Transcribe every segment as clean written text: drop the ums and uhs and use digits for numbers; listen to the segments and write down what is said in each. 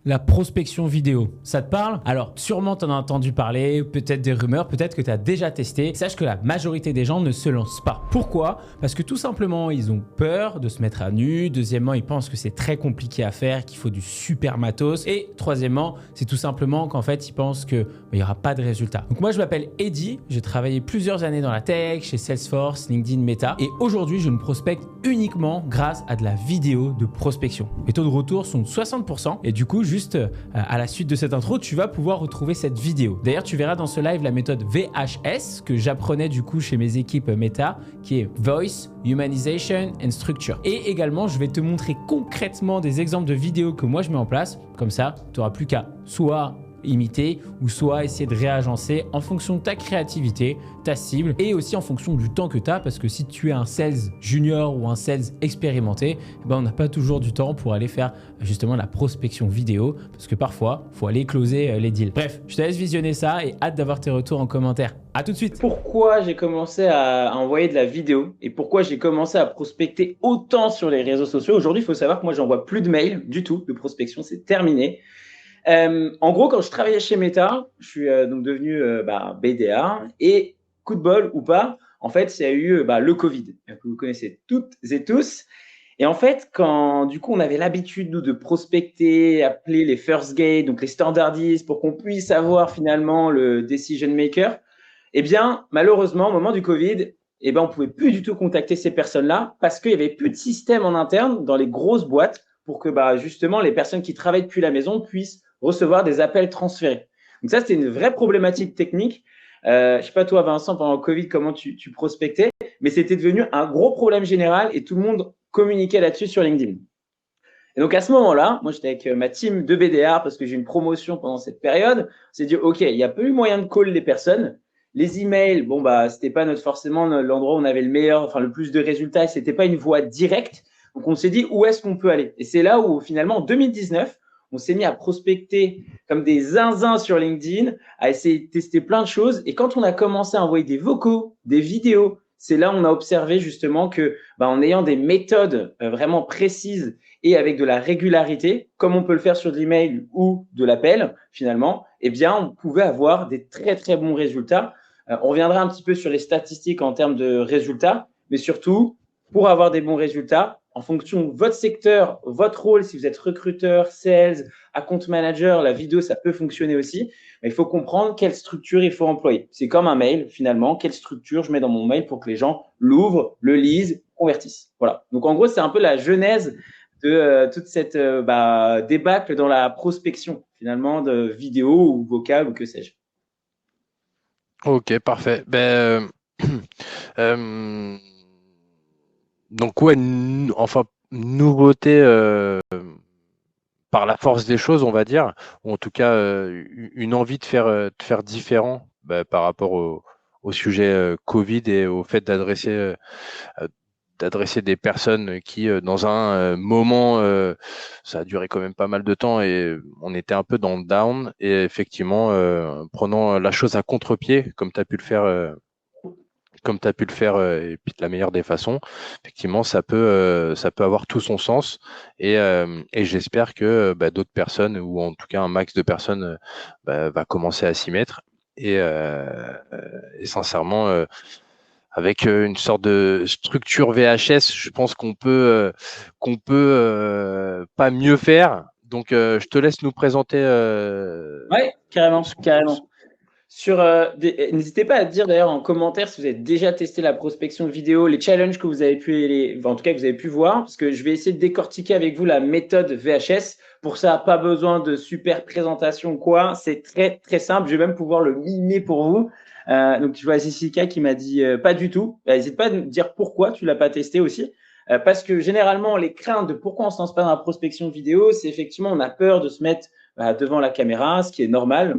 La prospection vidéo, ça te parle? Alors, sûrement tu en as entendu parler, peut-être des rumeurs, peut-être que tu as déjà testé. Sache que la majorité des gens ne se lancent pas. Pourquoi? Parce que tout simplement, ils ont peur de se mettre à nu. Deuxièmement, ils pensent que c'est très compliqué à faire, qu'il faut du super matos. Et troisièmement, c'est tout simplement qu'en fait, ils pensent qu'il n'y aura pas de résultat. Donc moi, je m'appelle Eddy, j'ai travaillé plusieurs années dans la tech, chez Salesforce, LinkedIn, Meta. Et aujourd'hui, je ne prospecte uniquement grâce à de la vidéo de prospection. Les taux de retour sont de 60% et du coup, juste à la suite de cette intro, tu vas pouvoir retrouver cette vidéo. D'ailleurs, tu verras dans ce live la méthode VHS que j'apprenais du coup chez mes équipes Meta, qui est Voice, Humanization and Structure. Et également, je vais te montrer concrètement des exemples de vidéos que moi je mets en place. Comme ça, tu n'auras plus qu'à soit imiter ou soit essayer de réagencer en fonction de ta créativité, ta cible et aussi en fonction du temps que tu as, parce que si tu es un sales junior ou un sales expérimenté, on n'a pas toujours du temps pour aller faire justement la prospection vidéo, parce que parfois il faut aller closer les deals. Bref, je te laisse visionner ça et hâte d'avoir tes retours en commentaire. À tout de suite. Pourquoi j'ai commencé à envoyer de la vidéo et pourquoi j'ai commencé à prospecter autant sur les réseaux sociaux. Aujourd'hui, il faut savoir que moi, j'envoie plus de mails du tout de prospection, c'est terminé. En gros, quand je travaillais chez Meta, je suis donc devenu BDA et coup de bol ou pas, en fait, il y a eu le Covid que vous connaissez toutes et tous. Et en fait, quand du coup on avait l'habitude nous de prospecter, appeler les first gate, donc les standardistes, pour qu'on puisse avoir finalement le decision maker, eh bien malheureusement au moment du Covid, on pouvait plus du tout contacter ces personnes-là parce qu'il y avait plus de système en interne dans les grosses boîtes pour que justement les personnes qui travaillent depuis la maison puissent recevoir des appels transférés. Donc ça, c'était une vraie problématique technique. Je sais pas toi, Vincent, pendant le Covid, comment tu prospectais, mais c'était devenu un gros problème général et tout le monde communiquait là-dessus sur LinkedIn. Et donc à ce moment-là, moi j'étais avec ma team de BDR parce que j'ai une promotion pendant cette période. On s'est dit, OK, il n'y a pas eu moyen de call les personnes. Les emails, c'était pas forcément l'endroit où on avait le plus de résultats et c'était pas une voie directe. Donc on s'est dit, où est-ce qu'on peut aller? Et c'est là où finalement, en 2019, on s'est mis à prospecter comme des zinzins sur LinkedIn, à essayer de tester plein de choses. Et quand on a commencé à envoyer des vocaux, des vidéos, c'est là où on a observé justement que, en ayant des méthodes vraiment précises et avec de la régularité, comme on peut le faire sur de l'email ou de l'appel, finalement, on pouvait avoir des très, très bons résultats. On reviendra un petit peu sur les statistiques en termes de résultats, mais surtout, pour avoir des bons résultats, en fonction de votre secteur, votre rôle, si vous êtes recruteur, sales, account manager, la vidéo, ça peut fonctionner aussi. Mais il faut comprendre quelle structure il faut employer. C'est comme un mail, finalement. Quelle structure je mets dans mon mail pour que les gens l'ouvrent, le lisent, convertissent. Voilà. Donc, en gros, c'est un peu la genèse de toute cette débâcle dans la prospection, finalement, de vidéo ou vocale ou que sais-je. Ok, parfait. Donc ouais, enfin, nouveauté par la force des choses, on va dire, ou en tout cas une envie de faire différent par rapport au sujet Covid et au fait d'adresser des personnes qui, dans un moment, ça a duré quand même pas mal de temps et on était un peu dans le down. Et effectivement, prenant la chose à contre-pied, comme tu as pu le faire, et puis de la meilleure des façons, effectivement, ça peut avoir tout son sens. Et j'espère que d'autres personnes, ou en tout cas un max de personnes, va commencer à s'y mettre. Et sincèrement, avec une sorte de structure VHS, je pense qu'on peut pas mieux faire. Donc, je te laisse nous présenter. Ouais, carrément, carrément. N'hésitez pas à dire d'ailleurs en commentaire si vous avez déjà testé la prospection vidéo, les challenges que vous avez en tout cas que vous avez pu voir, parce que je vais essayer de décortiquer avec vous la méthode VHS. Pour ça, pas besoin de super présentation ou quoi. C'est très très simple. Je vais même pouvoir le mimer pour vous. Donc je vois Jessica qui m'a dit pas du tout. N'hésite pas à me dire pourquoi tu l'as pas testé aussi. Parce que généralement, les craintes de pourquoi on se lance pas dans la prospection vidéo, c'est effectivement on a peur de se mettre devant la caméra, ce qui est normal.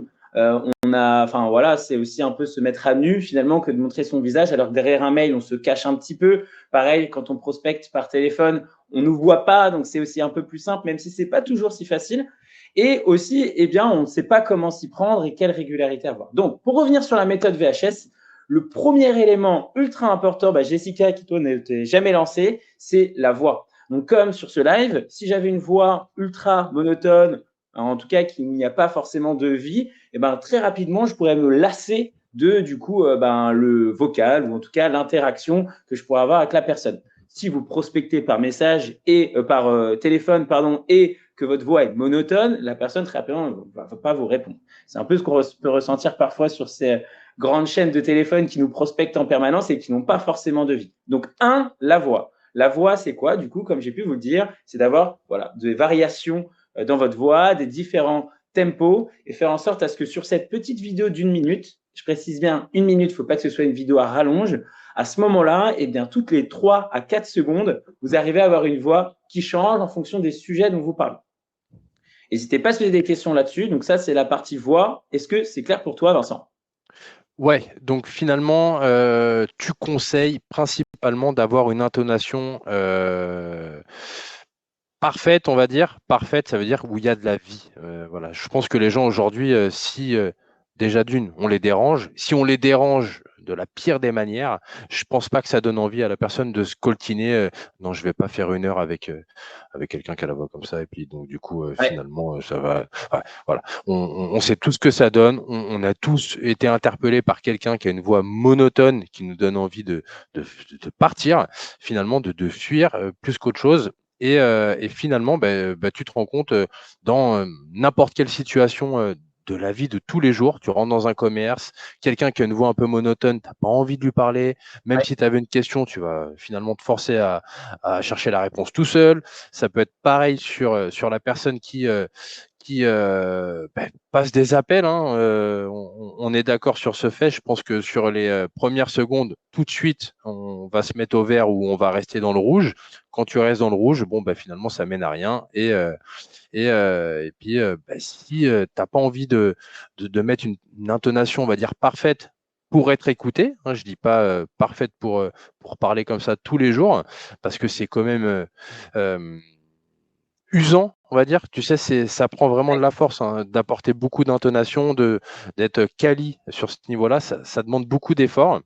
C'est aussi un peu se mettre à nu finalement que de montrer son visage, alors que derrière un mail, on se cache un petit peu. Pareil, quand on prospecte par téléphone, on nous voit pas, donc c'est aussi un peu plus simple, même si c'est pas toujours si facile. Et aussi, on ne sait pas comment s'y prendre et quelle régularité avoir. Donc, pour revenir sur la méthode VHS, le premier élément ultra important, Jessica, qui toi n'était jamais lancé, c'est la voix. Donc, comme sur ce live, si j'avais une voix ultra monotone, en tout cas qu'il n'y a pas forcément de vie, et ben, très rapidement, je pourrais me lasser de du coup le vocal ou en tout cas l'interaction que je pourrais avoir avec la personne. Si vous prospectez par message et par téléphone pardon et que votre voix est monotone, la personne très rapidement ne va pas vous répondre. C'est un peu ce qu'on peut ressentir parfois sur ces grandes chaînes de téléphone qui nous prospectent en permanence et qui n'ont pas forcément de vie. Donc la voix. La voix, c'est quoi? Du coup, comme j'ai pu vous le dire, c'est d'avoir des variations dans votre voix, des différents tempos et faire en sorte à ce que sur cette petite vidéo d'1 minute, je précise bien 1 minute, il ne faut pas que ce soit une vidéo à rallonge, à ce moment-là, eh bien, toutes les 3 à 4 secondes, vous arrivez à avoir une voix qui change en fonction des sujets dont vous parlez. N'hésitez pas à se poser des questions là-dessus. Donc ça, c'est la partie voix. Est-ce que c'est clair pour toi, Vincent? Ouais, donc finalement, tu conseilles principalement d'avoir une intonation parfaite, on va dire. Parfaite, ça veut dire où il y a de la vie. Voilà. Je pense que les gens aujourd'hui, si déjà d'une, on les dérange, si on les dérange de la pire des manières, je pense pas que ça donne envie à la personne de se coltiner. Non, je vais pas faire 1 heure avec quelqu'un qui a la voix comme ça. Et puis donc du coup, finalement, ça va. Ouais, voilà. On sait tout ce que ça donne. On a tous été interpellés par quelqu'un qui a une voix monotone qui nous donne envie de partir, finalement, de fuir plus qu'autre chose. Et finalement, tu te rends compte dans n'importe quelle situation de la vie de tous les jours, tu rentres dans un commerce, quelqu'un qui a une voix un peu monotone, tu n'as pas envie de lui parler, même si tu avais une question, tu vas finalement te forcer à chercher la réponse tout seul. Ça peut être pareil sur la personne qui passe des appels. Hein, on est d'accord sur ce fait. Je pense que sur les premières secondes, tout de suite, on va se mettre au vert ou on va rester dans le rouge. Quand tu restes dans le rouge, finalement, ça mène à rien. Et puis, si tu n'as pas envie de mettre une intonation, on va dire, parfaite pour être écouté, hein, je ne dis pas parfaite pour parler comme ça tous les jours, parce que c'est quand même usant, on va dire. Tu sais, ça prend vraiment de la force hein, d'apporter beaucoup d'intonation, d'être quali sur ce niveau-là. Ça demande beaucoup d'efforts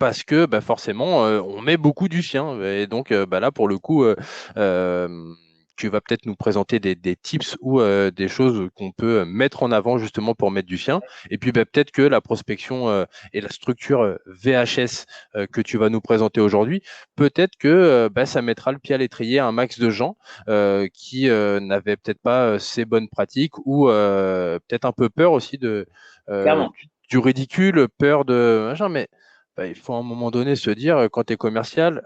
parce que forcément, on met beaucoup du sien. Et donc, là, pour le coup, tu vas peut-être nous présenter des tips ou des choses qu'on peut mettre en avant justement pour mettre du sien. Et puis, peut-être que la prospection et la structure VHS que tu vas nous présenter aujourd'hui, peut-être que ça mettra le pied à l'étrier à un max de gens qui n'avaient peut-être pas ces bonnes pratiques ou peut-être un peu peur aussi Clairement. du ridicule, peur de machin, mais il faut à un moment donné se dire, quand tu es commercial,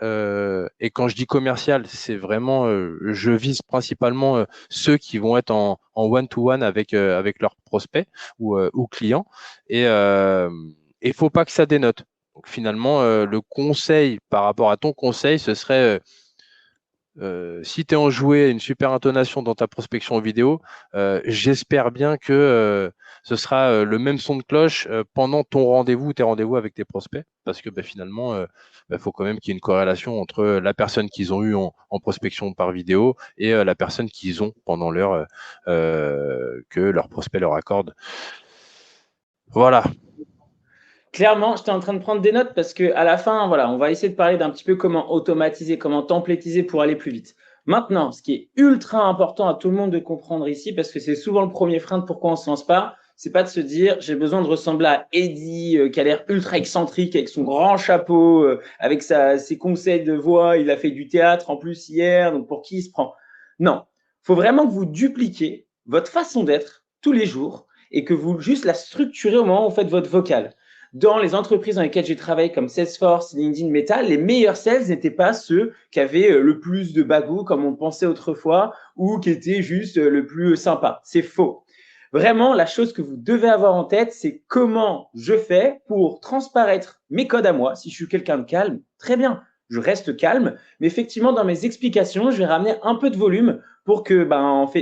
et quand je dis commercial, c'est vraiment, je vise principalement ceux qui vont être en one-to-one avec leurs prospects ou clients. Et il ne faut pas que ça dénote. Donc finalement, le conseil par rapport à ton conseil, ce serait si tu es enjoué, une super intonation dans ta prospection vidéo, j'espère bien que ce sera le même son de cloche pendant ton rendez-vous, tes rendez-vous avec tes prospects, parce que finalement, faut quand même qu'il y ait une corrélation entre la personne qu'ils ont eue en prospection par vidéo et la personne qu'ils ont pendant l'heure que leur prospect leur accorde. Voilà. Clairement, j'étais en train de prendre des notes parce que à la fin, voilà, on va essayer de parler d'un petit peu comment automatiser, comment templétiser pour aller plus vite. Maintenant, ce qui est ultra important à tout le monde de comprendre ici, parce que c'est souvent le premier frein de pourquoi on se lance pas, c'est pas de se dire j'ai besoin de ressembler à Eddie qui a l'air ultra excentrique avec son grand chapeau, avec ses conseils de voix, il a fait du théâtre en plus hier, donc pour qui il se prend? Non, faut vraiment que vous dupliquiez votre façon d'être tous les jours et que vous juste la structurez au moment où vous faites votre vocal. Dans les entreprises dans lesquelles j'ai travaillé comme Salesforce, LinkedIn, Meta, les meilleurs sales n'étaient pas ceux qui avaient le plus de bagou comme on pensait autrefois ou qui étaient juste le plus sympa. C'est faux. Vraiment, la chose que vous devez avoir en tête, c'est comment je fais pour transparaître mes codes à moi. Si je suis quelqu'un de calme, très bien, je reste calme. Mais effectivement, dans mes explications, je vais ramener un peu de volume pour que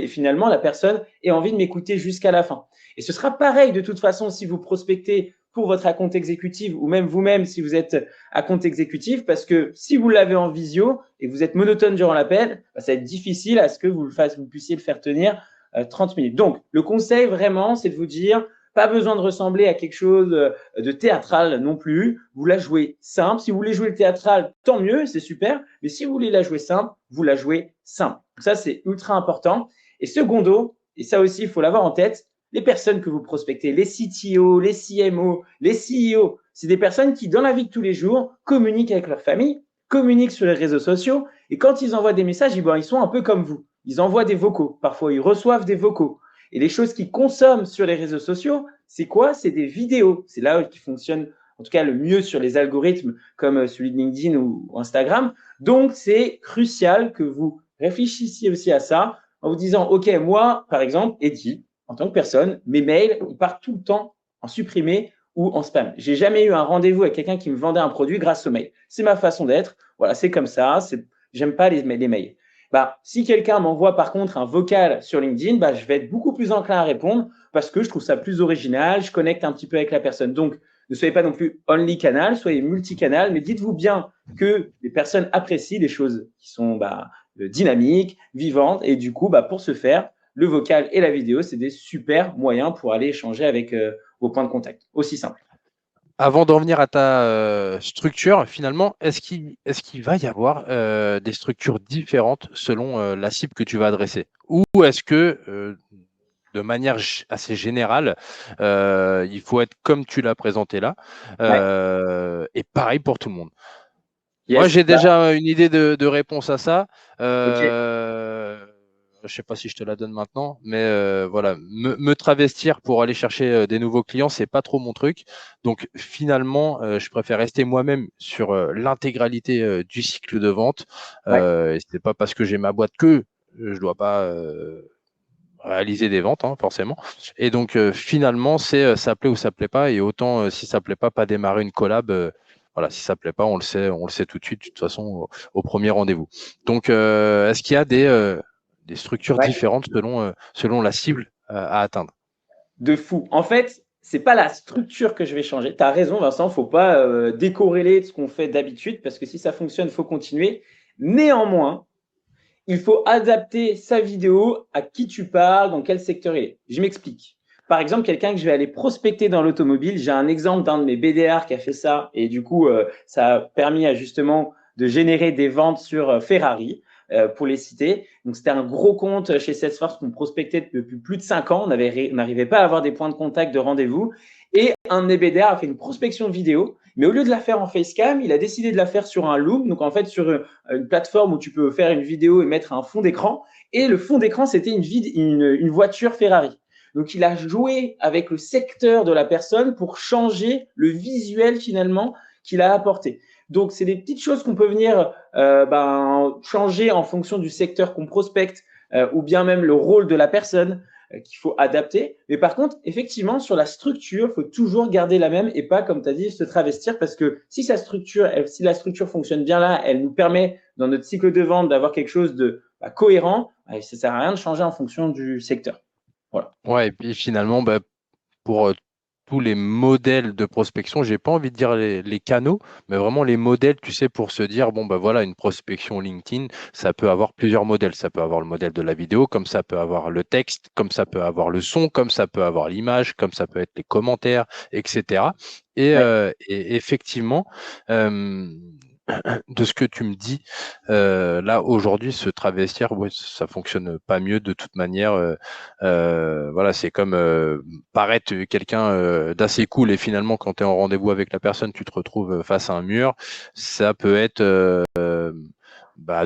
finalement, la personne ait envie de m'écouter jusqu'à la fin. Et ce sera pareil de toute façon si vous prospectez pour votre compte exécutif ou même vous-même si vous êtes à compte exécutif, parce que si vous l'avez en visio et vous êtes monotone durant l'appel, ça va être difficile à ce que vous puissiez le faire tenir 30 minutes. Donc, le conseil vraiment, c'est de vous dire, pas besoin de ressembler à quelque chose de théâtral non plus. Vous la jouez simple. Si vous voulez jouer le théâtral, tant mieux, c'est super. Mais si vous voulez la jouer simple, vous la jouez simple. Donc ça, c'est ultra important. Et secondo, et ça aussi, il faut l'avoir en tête, les personnes que vous prospectez, les CTO, les CMO, les CEO, c'est des personnes qui, dans la vie de tous les jours, communiquent avec leur famille, communiquent sur les réseaux sociaux, et quand ils envoient des messages, ils sont un peu comme vous. Ils envoient des vocaux, parfois ils reçoivent des vocaux. Et les choses qu'ils consomment sur les réseaux sociaux, c'est quoi? C'est des vidéos. C'est là qui fonctionne en tout cas le mieux sur les algorithmes comme celui de LinkedIn ou Instagram. Donc, c'est crucial que vous réfléchissiez aussi à ça en vous disant, OK, moi, par exemple, Eddie, en tant que personne, mes mails, ils partent tout le temps en supprimé ou en spam. J'ai jamais eu un rendez-vous avec quelqu'un qui me vendait un produit grâce au mail. C'est ma façon d'être. Voilà, c'est comme ça. J'aime pas les mails. Si quelqu'un m'envoie par contre un vocal sur LinkedIn, je vais être beaucoup plus enclin à répondre parce que je trouve ça plus original, je connecte un petit peu avec la personne. Donc, ne soyez pas non plus only canal, soyez multicanal, mais dites-vous bien que les personnes apprécient des choses qui sont dynamiques, vivantes, et du coup, pour ce faire, le vocal et la vidéo, c'est des super moyens pour aller échanger avec vos points de contact. Aussi simple. Avant d'en venir à ta structure, finalement, est-ce qu'il va y avoir des structures différentes selon la cible que tu vas adresser? Ou est-ce que, de manière assez générale, il faut être comme tu l'as présenté là, et pareil pour tout le monde? Yes, Moi, j'ai déjà une idée de réponse à ça. Ok. Je sais pas si je te la donne maintenant, mais voilà, me travestir pour aller chercher des nouveaux clients, c'est pas trop mon truc. Donc finalement, je préfère rester moi-même sur l'intégralité du cycle de vente. Et c'est pas parce que j'ai ma boîte que je dois pas réaliser des ventes, hein, forcément. Et donc finalement, c'est ça plaît ou ça plaît pas. Et autant si ça plaît pas démarrer une collab. Voilà, si ça plaît pas, on le sait tout de suite, de toute façon, au premier rendez-vous. Donc, est-ce qu'il y a des structures différentes selon la cible à atteindre? De fou. En fait, c'est pas la structure que je vais changer. Tu as raison, Vincent, faut pas décorréler de ce qu'on fait d'habitude parce que si ça fonctionne, il faut continuer. Néanmoins, il faut adapter sa vidéo à qui tu parles, dans quel secteur il est. Je m'explique. Par exemple, quelqu'un que je vais aller prospecter dans l'automobile, j'ai un exemple d'un de mes BDR qui a fait ça et du coup, ça a permis justement de générer des ventes sur Ferrari. Pour les citer. Donc, c'était un gros compte chez Salesforce qu'on prospectait depuis plus de 5 ans. On n'arrivait pas à avoir des points de contact, de rendez-vous. Et un de mes BDR a fait une prospection vidéo, mais au lieu de la faire en facecam, il a décidé de la faire sur un Loom. Donc, en fait, sur une plateforme où tu peux faire une vidéo et mettre un fond d'écran. Et le fond d'écran, c'était une voiture Ferrari. Donc, il a joué avec le secteur de la personne pour changer le visuel finalement qu'il a apporté. Donc, c'est des petites choses qu'on peut venir changer en fonction du secteur qu'on prospecte ou bien même le rôle de la personne qu'il faut adapter. Mais par contre, effectivement, sur la structure, il faut toujours garder la même et pas, comme tu as dit, se travestir parce que si la structure fonctionne bien là, elle nous permet dans notre cycle de vente d'avoir quelque chose de cohérent, ça ne sert à rien de changer en fonction du secteur. Voilà. Ouais, et puis finalement, pour tous les modèles de prospection, j'ai pas envie de dire les canaux, mais vraiment les modèles, tu sais, pour se dire, voilà, une prospection LinkedIn, ça peut avoir plusieurs modèles. Ça peut avoir le modèle de la vidéo, comme ça peut avoir le texte, comme ça peut avoir le son, comme ça peut avoir l'image, comme ça peut être les commentaires, etc. Et effectivement, de ce que tu me dis, là aujourd'hui, se travestir, ça fonctionne pas mieux de toute manière. Voilà, c'est comme paraître quelqu'un d'assez cool et finalement, quand tu es en rendez-vous avec la personne, tu te retrouves face à un mur. Ça peut être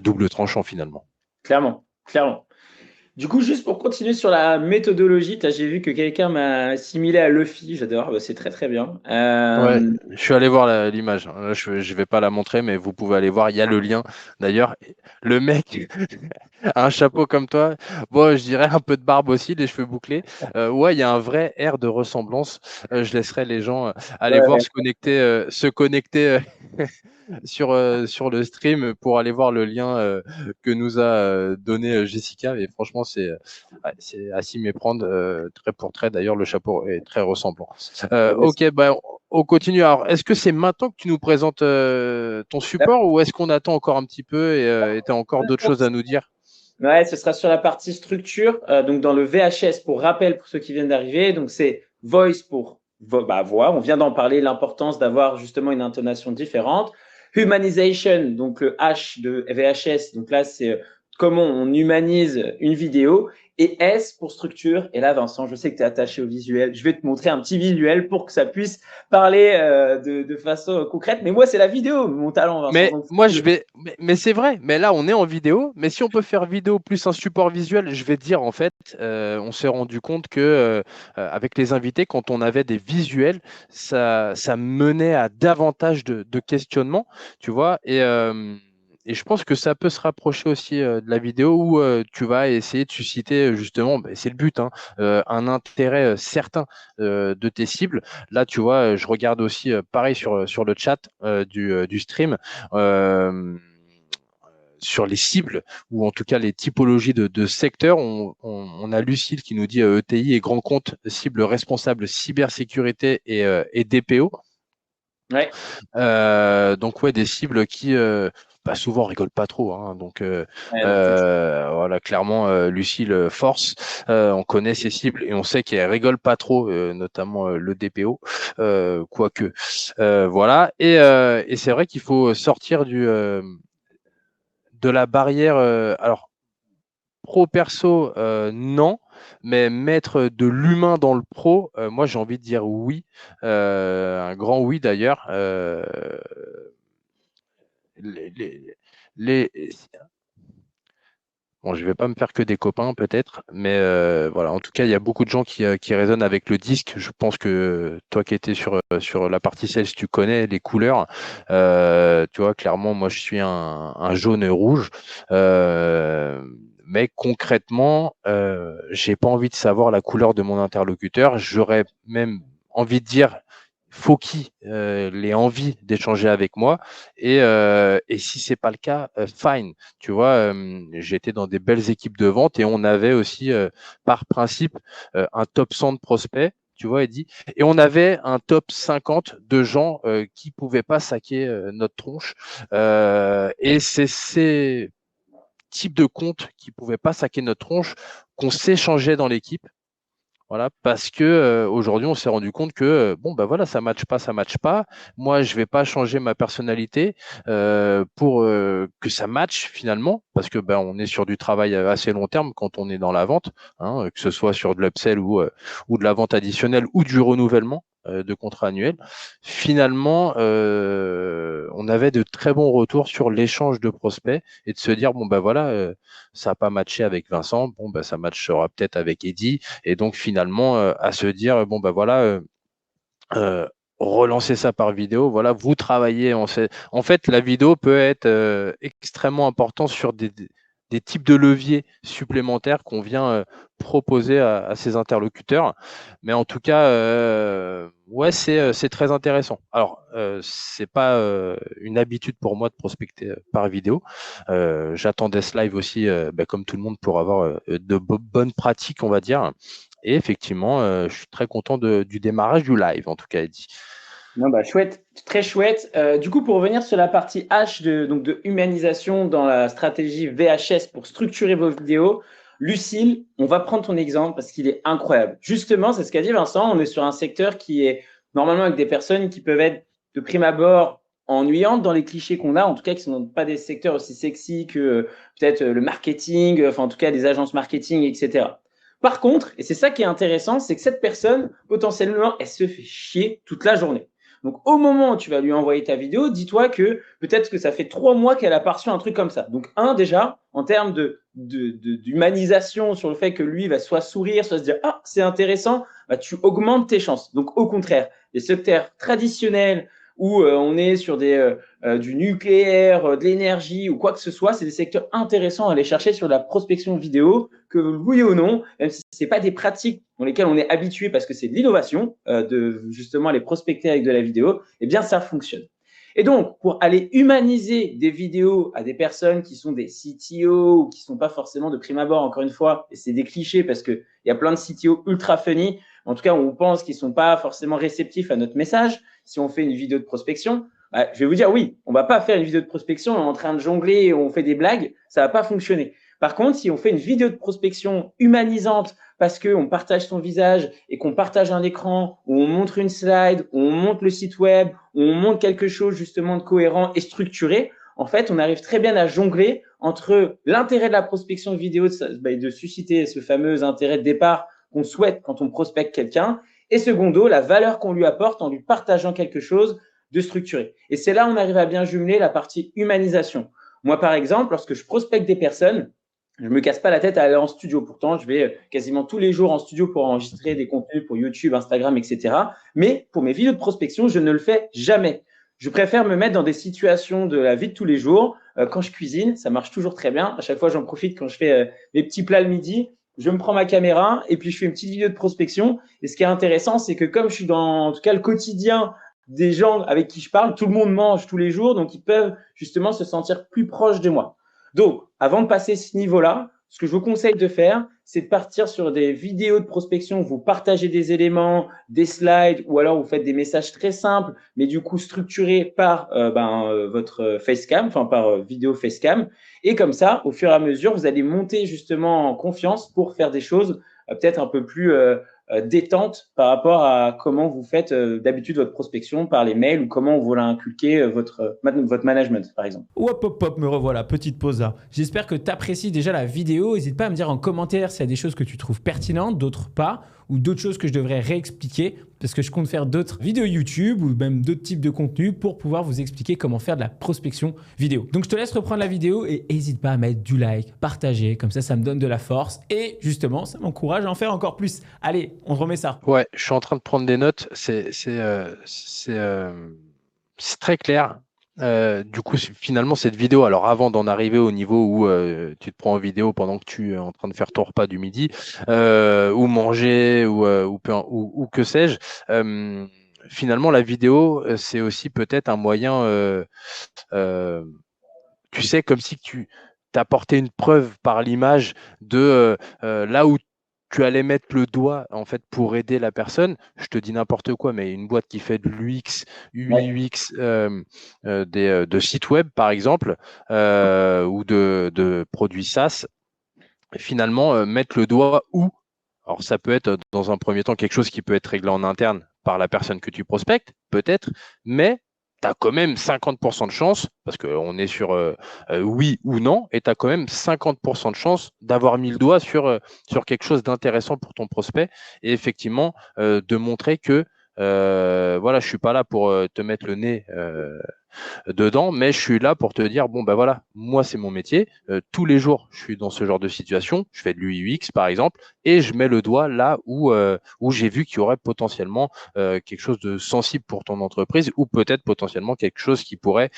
double tranchant finalement. Clairement, clairement. Du coup, juste pour continuer sur la méthodologie, j'ai vu que quelqu'un m'a assimilé à Luffy, j'adore, c'est très très bien. Ouais, je suis allé voir l'image. Là, je vais pas la montrer, mais vous pouvez aller voir. Il y a le lien. D'ailleurs, le mec a un chapeau comme toi. Bon, je dirais un peu de barbe aussi, les cheveux bouclés. Ouais, il y a un vrai air de ressemblance. Je laisserai les gens aller voir, se connecter sur le stream pour aller voir le lien que nous a donné Jessica. Et franchement, c'est à s'y méprendre trait pour trait. D'ailleurs, le chapeau est très ressemblant. Ok, on continue. Alors, est-ce que c'est maintenant que tu nous présentes ton support ou est-ce qu'on attend encore un petit peu et tu as encore d'autres choses à nous dire? Ouais, ce sera sur la partie structure. Donc, dans le VHS, pour rappel, pour ceux qui viennent d'arriver, donc c'est voice pour voix. On vient d'en parler, l'importance d'avoir justement une intonation différente. Humanization, donc le H de VHS. Donc là, c'est comment on humanise une vidéo. Et S pour structure. Et là, Vincent, je sais que tu es attaché au visuel. Je vais te montrer un petit visuel pour que ça puisse parler de façon concrète. Mais moi, c'est la vidéo, mon talent, Vincent. Mais Donc, moi, mais c'est vrai, mais là, on est en vidéo. Mais si on peut faire vidéo plus un support visuel, je vais te dire, en fait, on s'est rendu compte que avec les invités, quand on avait des visuels, ça menait à davantage de questionnements, tu vois. Et je pense que ça peut se rapprocher aussi de la vidéo où tu vas essayer de susciter justement, ben, c'est le but, hein, un intérêt certain de tes cibles. Là, tu vois, je regarde aussi pareil sur le chat du stream. euh, sur les cibles ou en tout cas les typologies de secteurs, on a Lucille qui nous dit ETI et grand compte cible responsable cybersécurité et DPO. ouais. Donc ouais, des cibles qui bah, souvent rigolent pas trop, hein. Donc Ouais, c'est ça. voilà, clairement Lucille force. On connaît ces cibles et on sait qu'elles rigolent pas trop, notamment le DPO, quoique. Voilà. Et c'est vrai qu'il faut sortir de la barrière. Alors pro perso, non. Mais mettre de l'humain dans le pro, moi j'ai envie de dire oui, un grand oui d'ailleurs. Les, les, les- Bon, je vais pas me faire que des copains peut-être, mais voilà. En tout cas, il y a beaucoup de gens qui résonnent avec le disque. Je pense que toi qui étais sur la partie sales, tu connais les couleurs. Tu vois, clairement, moi, je suis un jaune et rouge. Mais concrètement, j'ai pas envie de savoir la couleur de mon interlocuteur. J'aurais même envie de dire faut qu'il ait envie d'échanger avec moi. Et si c'est pas le cas, fine. Tu vois, j'étais dans des belles équipes de vente et on avait aussi, par principe, un top 100 de prospects. Tu vois, Eddie. Et on avait un top 50 de gens qui pouvaient pas saquer notre tronche. Et c'est ces types de comptes qui pouvaient pas saquer notre tronche qu'on s'échangeait dans l'équipe. Voilà, parce que aujourd'hui, on s'est rendu compte que bon, bah voilà, ça matche pas. Moi, je vais pas changer ma personnalité pour que ça matche finalement, parce que ben on est sur du travail assez long terme quand on est dans la vente, hein, que ce soit sur de l'upsell ou de la vente additionnelle ou du renouvellement de contrat annuel. Finalement, on avait de très bons retours sur l'échange de prospects et de se dire bon ben voilà, ça n'a pas matché avec Vincent, bon ben ça matchera peut-être avec Eddie. Et donc finalement, à se dire, bon ben voilà, relancer ça par vidéo, voilà, vous travaillez. En fait, la vidéo peut être extrêmement importante sur des types de leviers supplémentaires qu'on vient proposer à ces interlocuteurs. Mais en tout cas, ouais, c'est très intéressant. Alors, c'est pas une habitude pour moi de prospecter par vidéo. J'attendais ce live aussi, bah, comme tout le monde, pour avoir bonnes pratiques, on va dire. Et effectivement, je suis très content du démarrage du live, en tout cas, Eddie. Non, bah, chouette, très chouette. Du coup, pour revenir sur la partie H de humanisation dans la stratégie VHS pour structurer vos vidéos, Lucille, on va prendre ton exemple parce qu'il est incroyable. Justement, c'est ce qu'a dit Vincent, on est sur un secteur qui est normalement avec des personnes qui peuvent être de prime abord ennuyantes dans les clichés qu'on a, en tout cas qui ne sont pas des secteurs aussi sexy que peut-être le marketing, enfin en tout cas des agences marketing, etc. Par contre, et c'est ça qui est intéressant, c'est que cette personne, potentiellement, elle se fait chier toute la journée. Donc, au moment où tu vas lui envoyer ta vidéo, dis-toi que peut-être que ça fait 3 mois qu'elle a pas reçu un truc comme ça. Donc, déjà, en termes d'humanisation sur le fait que lui va soit sourire, soit se dire « Ah, c'est intéressant », bah, tu augmentes tes chances. Donc, au contraire, les secteurs traditionnels où on est sur du nucléaire, de l'énergie ou quoi que ce soit, c'est des secteurs intéressants à aller chercher sur la prospection vidéo, que vous le vouliez ou non, même si ce n'est pas des pratiques dans lesquelles on est habitué parce que c'est de l'innovation, de justement aller prospecter avec de la vidéo, eh bien ça fonctionne. Et donc, pour aller humaniser des vidéos à des personnes qui sont des CTO ou qui ne sont pas forcément de prime abord, encore une fois, et c'est des clichés parce qu'il y a plein de CTO ultra funny, en tout cas, on pense qu'ils ne sont pas forcément réceptifs à notre message. Si on fait une vidéo de prospection, bah, je vais vous dire oui, on ne va pas faire une vidéo de prospection en train de jongler et on fait des blagues, ça ne va pas fonctionner. Par contre, si on fait une vidéo de prospection humanisante parce qu'on partage son visage et qu'on partage un écran, où on montre une slide, où on montre le site web, où on montre quelque chose justement de cohérent et structuré, en fait, on arrive très bien à jongler entre l'intérêt de la prospection vidéo, de susciter ce fameux intérêt de départ qu'on souhaite quand on prospecte quelqu'un, et secondo, la valeur qu'on lui apporte en lui partageant quelque chose de structuré. Et c'est là où on arrive à bien jumeler la partie humanisation. Moi, par exemple, lorsque je prospecte des personnes, je me casse pas la tête à aller en studio. Pourtant, je vais quasiment tous les jours en studio pour enregistrer des contenus pour YouTube, Instagram, etc. Mais pour mes vidéos de prospection, je ne le fais jamais. Je préfère me mettre dans des situations de la vie de tous les jours. Quand je cuisine, ça marche toujours très bien. À chaque fois, j'en profite quand je fais mes petits plats le midi. Je me prends ma caméra et puis je fais une petite vidéo de prospection. Et ce qui est intéressant, c'est que comme je suis dans, en tout cas, le quotidien des gens avec qui je parle, tout le monde mange tous les jours, donc ils peuvent justement se sentir plus proches de moi. Donc, avant de passer ce niveau-là, ce que je vous conseille de faire, c'est de partir sur des vidéos de prospection où vous partagez des éléments, des slides, ou alors vous faites des messages très simples, mais du coup structurés par votre facecam, enfin par vidéo facecam. Et comme ça, au fur et à mesure, vous allez monter justement en confiance pour faire des choses peut-être un peu plus détente par rapport à comment vous faites d'habitude votre prospection par les mails ou comment vous l'a inculqué votre management, par exemple. Hop, hop, hop, me revoilà, petite pause là. J'espère que tu apprécies déjà la vidéo. N'hésite pas à me dire en commentaire s'il y a des choses que tu trouves pertinentes, d'autres pas, ou d'autres choses que je devrais réexpliquer, parce que je compte faire d'autres vidéos YouTube ou même d'autres types de contenus pour pouvoir vous expliquer comment faire de la prospection vidéo. Donc je te laisse reprendre la vidéo et n'hésite pas à mettre du like, partager, comme ça me donne de la force et justement ça m'encourage à en faire encore plus. Allez, on remet ça. Ouais, je suis en train de prendre des notes. C'est très clair. Du coup, finalement, cette vidéo, alors avant d'en arriver au niveau où tu te prends en vidéo pendant que tu es en train de faire ton repas du midi, ou manger, ou que sais-je, finalement, la vidéo, c'est aussi peut-être un moyen, tu sais, comme si tu t'apportais une preuve par l'image de là où tu allais mettre le doigt en fait pour aider la personne. Je te dis n'importe quoi, mais une boîte qui fait de l'UX, UX, de sites web par exemple, ou de produits SaaS, finalement mettre le doigt où. Alors ça peut être dans un premier temps quelque chose qui peut être réglé en interne par la personne que tu prospectes, peut-être, mais tu as quand même 50% de chance, parce qu'on est sur oui ou non, et tu as quand même 50% de chance d'avoir mis le doigt sur quelque chose d'intéressant pour ton prospect, et effectivement de montrer que voilà, je suis pas là pour te mettre le nez dedans, mais je suis là pour te dire, bon ben voilà, moi c'est mon métier, tous les jours je suis dans ce genre de situation, je fais de l'UX par exemple, et je mets le doigt là où j'ai vu qu'il y aurait potentiellement quelque chose de sensible pour ton entreprise, ou peut-être potentiellement quelque chose qui pourrait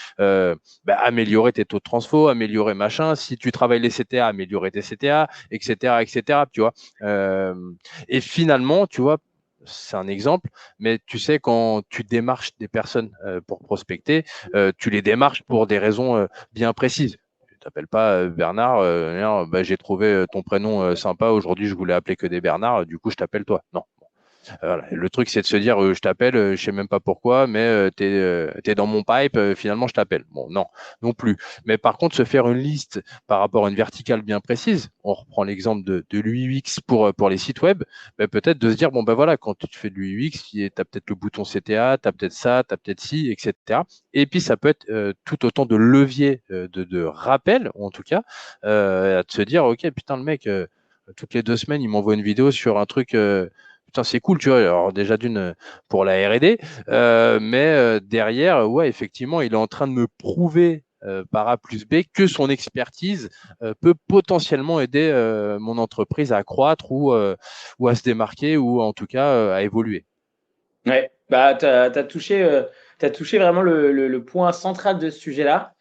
améliorer tes taux de transfo, améliorer machin, si tu travailles les CTA, améliorer tes CTA, etc., tu vois. Et finalement, tu vois, c'est un exemple, mais tu sais, quand tu démarches des personnes pour prospecter, tu les démarches pour des raisons bien précises. Tu t'appelles pas Bernard, j'ai trouvé ton prénom sympa, aujourd'hui je voulais appeler que des Bernard, du coup je t'appelle toi. Non. Voilà. Le truc, c'est de se dire, je t'appelle, je sais même pas pourquoi, mais t'es dans mon pipe, finalement, je t'appelle. Bon, non plus. Mais par contre, se faire une liste par rapport à une verticale bien précise, on reprend l'exemple de l'UX pour les sites web, peut-être de se dire, bon, ben voilà, quand tu fais de l'UX, tu as peut-être le bouton CTA, tu as peut-être ça, tu as peut-être ci, etc. Et puis, ça peut être tout autant de leviers de rappel, ou en tout cas, à te se dire, OK, putain, le mec, toutes les 2 semaines, il m'envoie une vidéo sur un truc. Putain, c'est cool, tu vois. Alors déjà d'une pour la R&D, mais derrière, ouais, effectivement, il est en train de me prouver par A plus B que son expertise peut potentiellement aider mon entreprise à croître ou à se démarquer ou en tout cas à évoluer. Ouais, bah t'as touché vraiment le point central de ce sujet-là.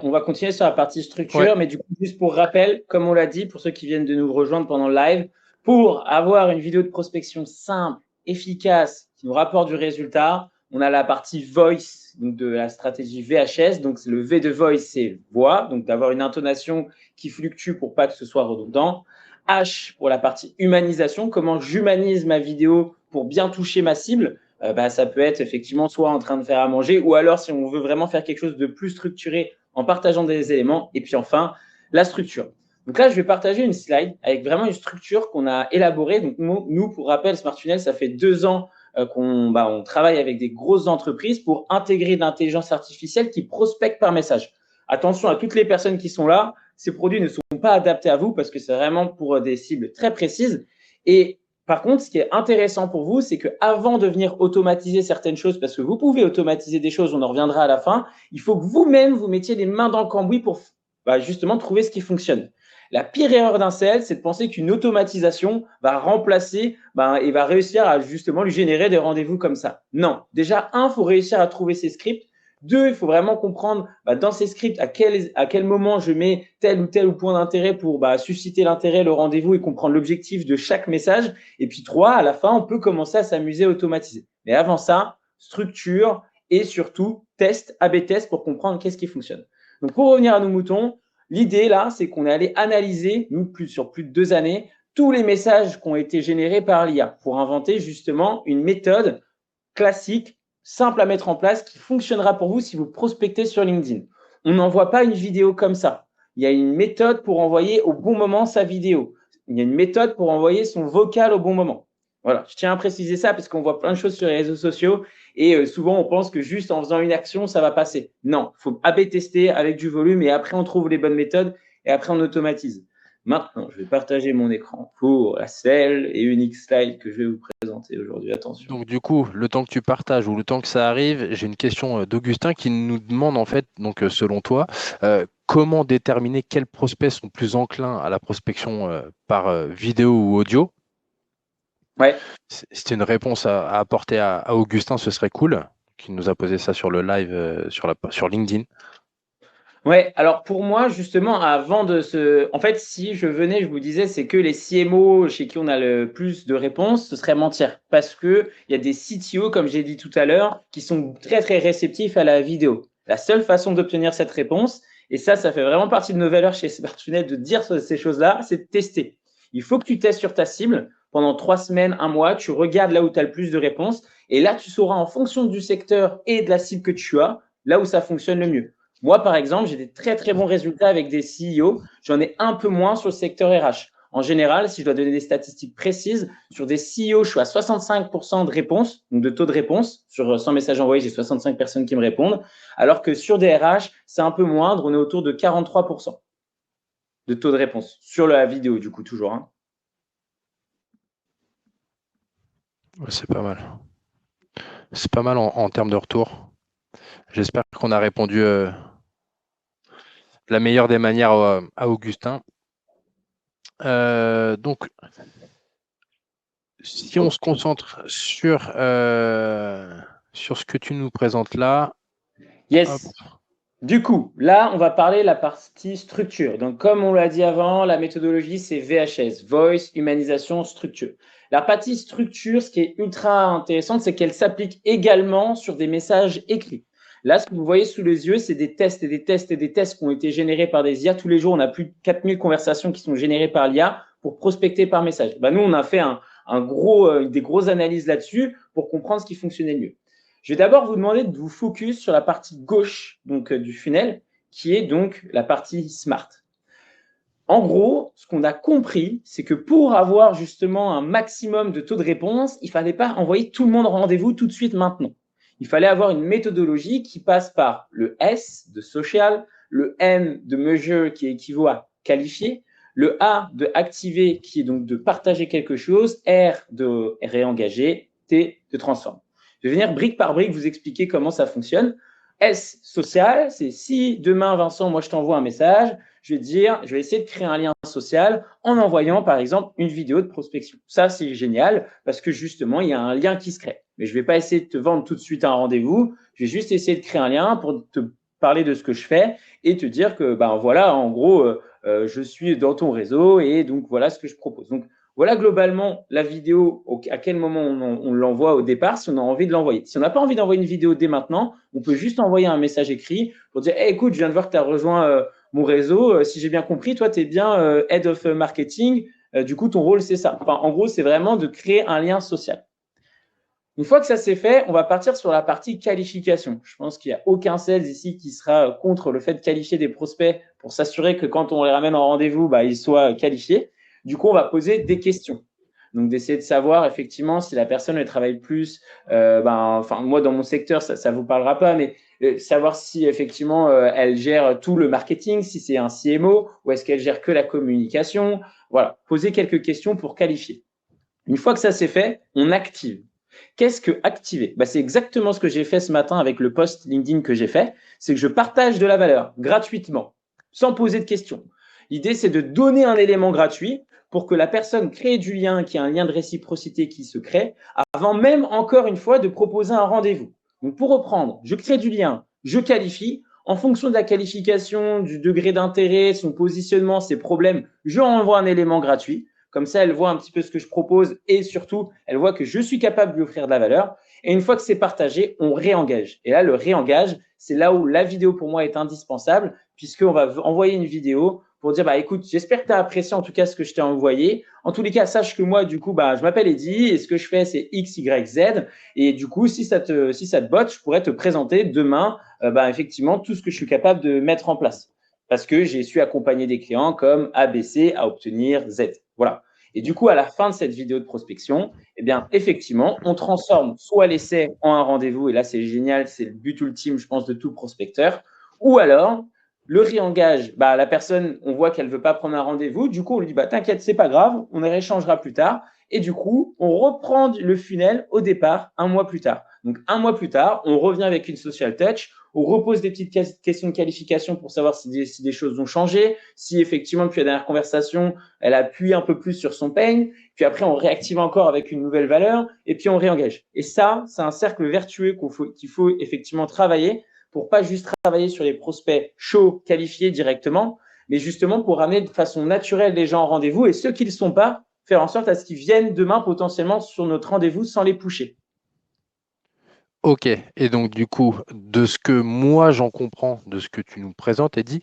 On va continuer sur la partie structure, Ouais. mais du coup, juste pour rappel, comme on l'a dit, pour ceux qui viennent de nous rejoindre pendant le live, pour avoir une vidéo de prospection simple, efficace, qui nous rapporte du résultat, on a la partie voice, donc de la stratégie VHS. Donc le V de voice, c'est voix, donc d'avoir une intonation qui fluctue pour pas que ce soit redondant. H pour la partie humanisation, comment j'humanise ma vidéo pour bien toucher ma cible. Ça peut être effectivement soit en train de faire à manger, ou alors si on veut vraiment faire quelque chose de plus structuré en partageant des éléments. Et puis enfin, la structure. Donc là, je vais partager une slide avec vraiment une structure qu'on a élaborée. Donc nous, pour rappel, Smart Funnel, ça fait 2 ans qu'on travaille avec des grosses entreprises pour intégrer de l'intelligence artificielle qui prospecte par message. attention à toutes les personnes qui sont là. Ces produits ne sont pas adaptés à vous parce que c'est vraiment pour des cibles très précises. Et par contre, ce qui est intéressant pour vous, c'est qu'avant de venir automatiser certaines choses, parce que vous pouvez automatiser des choses, on en reviendra à la fin, il faut que vous-même, vous mettiez les mains dans le cambouis pour justement trouver ce qui fonctionne. La pire erreur d'un sales, c'est de penser qu'une automatisation va remplacer et va réussir à justement lui générer des rendez-vous comme ça. Non. Déjà, il faut réussir à trouver ses scripts. 2, il faut vraiment comprendre dans ces scripts à quel moment je mets tel ou point d'intérêt pour susciter l'intérêt, le rendez-vous et comprendre l'objectif de chaque message. Et puis 3, à la fin, on peut commencer à s'amuser à automatiser. Mais avant ça, structure et surtout test, A/B test pour comprendre qu'est-ce qui fonctionne. Donc, pour revenir à nos moutons, l'idée là, c'est qu'on est allé analyser, nous, sur plus de 2 années, tous les messages qui ont été générés par l'IA pour inventer justement une méthode classique, simple à mettre en place, qui fonctionnera pour vous si vous prospectez sur LinkedIn. On n'envoie pas une vidéo comme ça. Il y a une méthode pour envoyer au bon moment sa vidéo. Il y a une méthode pour envoyer son vocal au bon moment. Voilà, je tiens à préciser ça parce qu'on voit plein de choses sur les réseaux sociaux et souvent on pense que juste en faisant une action, ça va passer. Non, il faut A/B tester avec du volume et après on trouve les bonnes méthodes et après on automatise. Maintenant, je vais partager mon écran pour la seule et unique slide que je vais vous présenter aujourd'hui. Attention. Donc du coup, le temps que tu partages ou le temps que ça arrive, j'ai une question d'Augustin qui nous demande en fait, donc selon toi, comment déterminer quels prospects sont plus enclins à la prospection par vidéo ou audio? Ouais. C'est une réponse à apporter à Augustin, ce serait cool, qui nous a posé ça sur le live sur LinkedIn. Ouais, alors pour moi, justement, en fait, si je venais, je vous disais, c'est que les CMO chez qui on a le plus de réponses, ce serait mentir. Parce que il y a des CTO, comme j'ai dit tout à l'heure, qui sont très, très réceptifs à la vidéo. La seule façon d'obtenir cette réponse, et ça fait vraiment partie de nos valeurs chez Smartunet de dire ces choses-là, c'est de tester. Il faut que tu testes sur ta cible pendant 3 semaines, 1 mois, tu regardes là où tu as le plus de réponses, et là, tu sauras en fonction du secteur et de la cible que tu as, là où ça fonctionne le mieux. Moi, par exemple, j'ai des très, très bons résultats avec des CEO. J'en ai un peu moins sur le secteur RH. En général, si je dois donner des statistiques précises, sur des CEO, je suis à 65% de réponse, donc de taux de réponse. Sur 100 messages envoyés, j'ai 65 personnes qui me répondent. Alors que sur des RH, c'est un peu moindre. On est autour de 43% de taux de réponse sur la vidéo, du coup, toujours. Hein. Ouais, c'est pas mal. C'est pas mal en termes de retour. J'espère qu'on a répondu de la meilleure des manières à Augustin. Donc, si on se concentre sur ce que tu nous présentes là. Yes. Hop. Du coup, là, on va parler de la partie structure. Donc, comme on l'a dit avant, la méthodologie, c'est VHS, Voice, Humanisation, Structure. La partie structure, ce qui est ultra intéressant, c'est qu'elle s'applique également sur des messages écrits. Là, ce que vous voyez sous les yeux, c'est des tests et des tests et des tests qui ont été générés par des IA. Tous les jours, on a plus de 4000 conversations qui sont générées par l'IA pour prospecter par message. Nous, on a fait des grosses analyses là-dessus pour comprendre ce qui fonctionnait le mieux. Je vais d'abord vous demander de vous focus sur la partie gauche du funnel, qui est donc la partie smart. En gros, ce qu'on a compris, c'est que pour avoir justement un maximum de taux de réponse, il ne fallait pas envoyer tout le monde rendez-vous tout de suite maintenant. Il fallait avoir une méthodologie qui passe par le S de social, le M de measure qui équivaut à qualifier, le A de activer qui est donc de partager quelque chose, R de réengager, T de transformer. Je vais venir brique par brique vous expliquer comment ça fonctionne. S social, c'est si demain, Vincent, moi je t'envoie un message, je vais essayer de créer un lien social en envoyant par exemple une vidéo de prospection. Ça, c'est génial parce que justement, il y a un lien qui se crée. Mais je ne vais pas essayer de te vendre tout de suite un rendez-vous. Je vais juste essayer de créer un lien pour te parler de ce que je fais et te dire que, voilà, en gros, je suis dans ton réseau et donc voilà ce que je propose. Donc, voilà globalement la vidéo, à quel moment on l'envoie au départ, si on a envie de l'envoyer. Si on n'a pas envie d'envoyer une vidéo dès maintenant, on peut juste envoyer un message écrit pour dire hey, écoute, je viens de voir que tu as rejoint mon réseau. Si j'ai bien compris, toi, tu es bien Head of Marketing. Du coup, ton rôle, c'est ça. Enfin, en gros, c'est vraiment de créer un lien social. Une fois que ça c'est fait, on va partir sur la partie qualification. Je pense qu'il n'y a aucun sales ici qui sera contre le fait de qualifier des prospects pour s'assurer que quand on les ramène en rendez-vous, ils soient qualifiés. Du coup, on va poser des questions. Donc, d'essayer de savoir effectivement si la personne elle travaille plus. Moi, dans mon secteur, ça ne vous parlera pas, mais savoir si effectivement elle gère tout le marketing, si c'est un CMO ou est-ce qu'elle gère que la communication. Voilà, poser quelques questions pour qualifier. Une fois que ça c'est fait, on active. Qu'est-ce que activer? C'est exactement ce que j'ai fait ce matin avec le post LinkedIn que j'ai fait. C'est que je partage de la valeur gratuitement, sans poser de questions. L'idée, c'est de donner un élément gratuit pour que la personne crée du lien, qu'il y ait un lien de réciprocité qui se crée, avant même, encore une fois, de proposer un rendez-vous. Donc, pour reprendre, je crée du lien, je qualifie. En fonction de la qualification, du degré d'intérêt, son positionnement, ses problèmes, je renvoie un élément gratuit. Comme ça, elle voit un petit peu ce que je propose et surtout, elle voit que je suis capable de lui offrir de la valeur. Et une fois que c'est partagé, on réengage. Et là, le réengage, c'est là où la vidéo pour moi est indispensable puisqu'on va envoyer une vidéo pour dire, écoute, j'espère que tu as apprécié en tout cas ce que je t'ai envoyé. En tous les cas, sache que moi, du coup, je m'appelle Eddy et ce que je fais, c'est X, Y, Z. Et du coup, si ça te botte, je pourrais te présenter demain, effectivement, tout ce que je suis capable de mettre en place. Parce que j'ai su accompagner des clients comme ABC à obtenir Z. Voilà. Et du coup, à la fin de cette vidéo de prospection, effectivement, on transforme soit l'essai en un rendez-vous, et là, c'est génial, c'est le but ultime, je pense, de tout prospecteur, ou alors, le réengage, la personne, on voit qu'elle ne veut pas prendre un rendez-vous, du coup, on lui dit, t'inquiète, c'est pas grave, on y réchangera plus tard, et du coup, on reprend le funnel au départ, un mois plus tard. Donc, un mois plus tard, on revient avec une social touch, on repose des petites questions de qualification pour savoir si des choses ont changé, si effectivement, depuis la dernière conversation, elle appuie un peu plus sur son pain, puis après, on réactive encore avec une nouvelle valeur, et puis on réengage. Et ça, c'est un cercle vertueux qu'il faut effectivement travailler pour pas juste travailler sur les prospects chauds, qualifiés directement, mais justement pour ramener de façon naturelle les gens en rendez-vous et ceux qui ne le sont pas, faire en sorte à ce qu'ils viennent demain potentiellement sur notre rendez-vous sans les pusher. Ok, et donc du coup, de ce que moi j'en comprends, de ce que tu nous présentes, Eddy,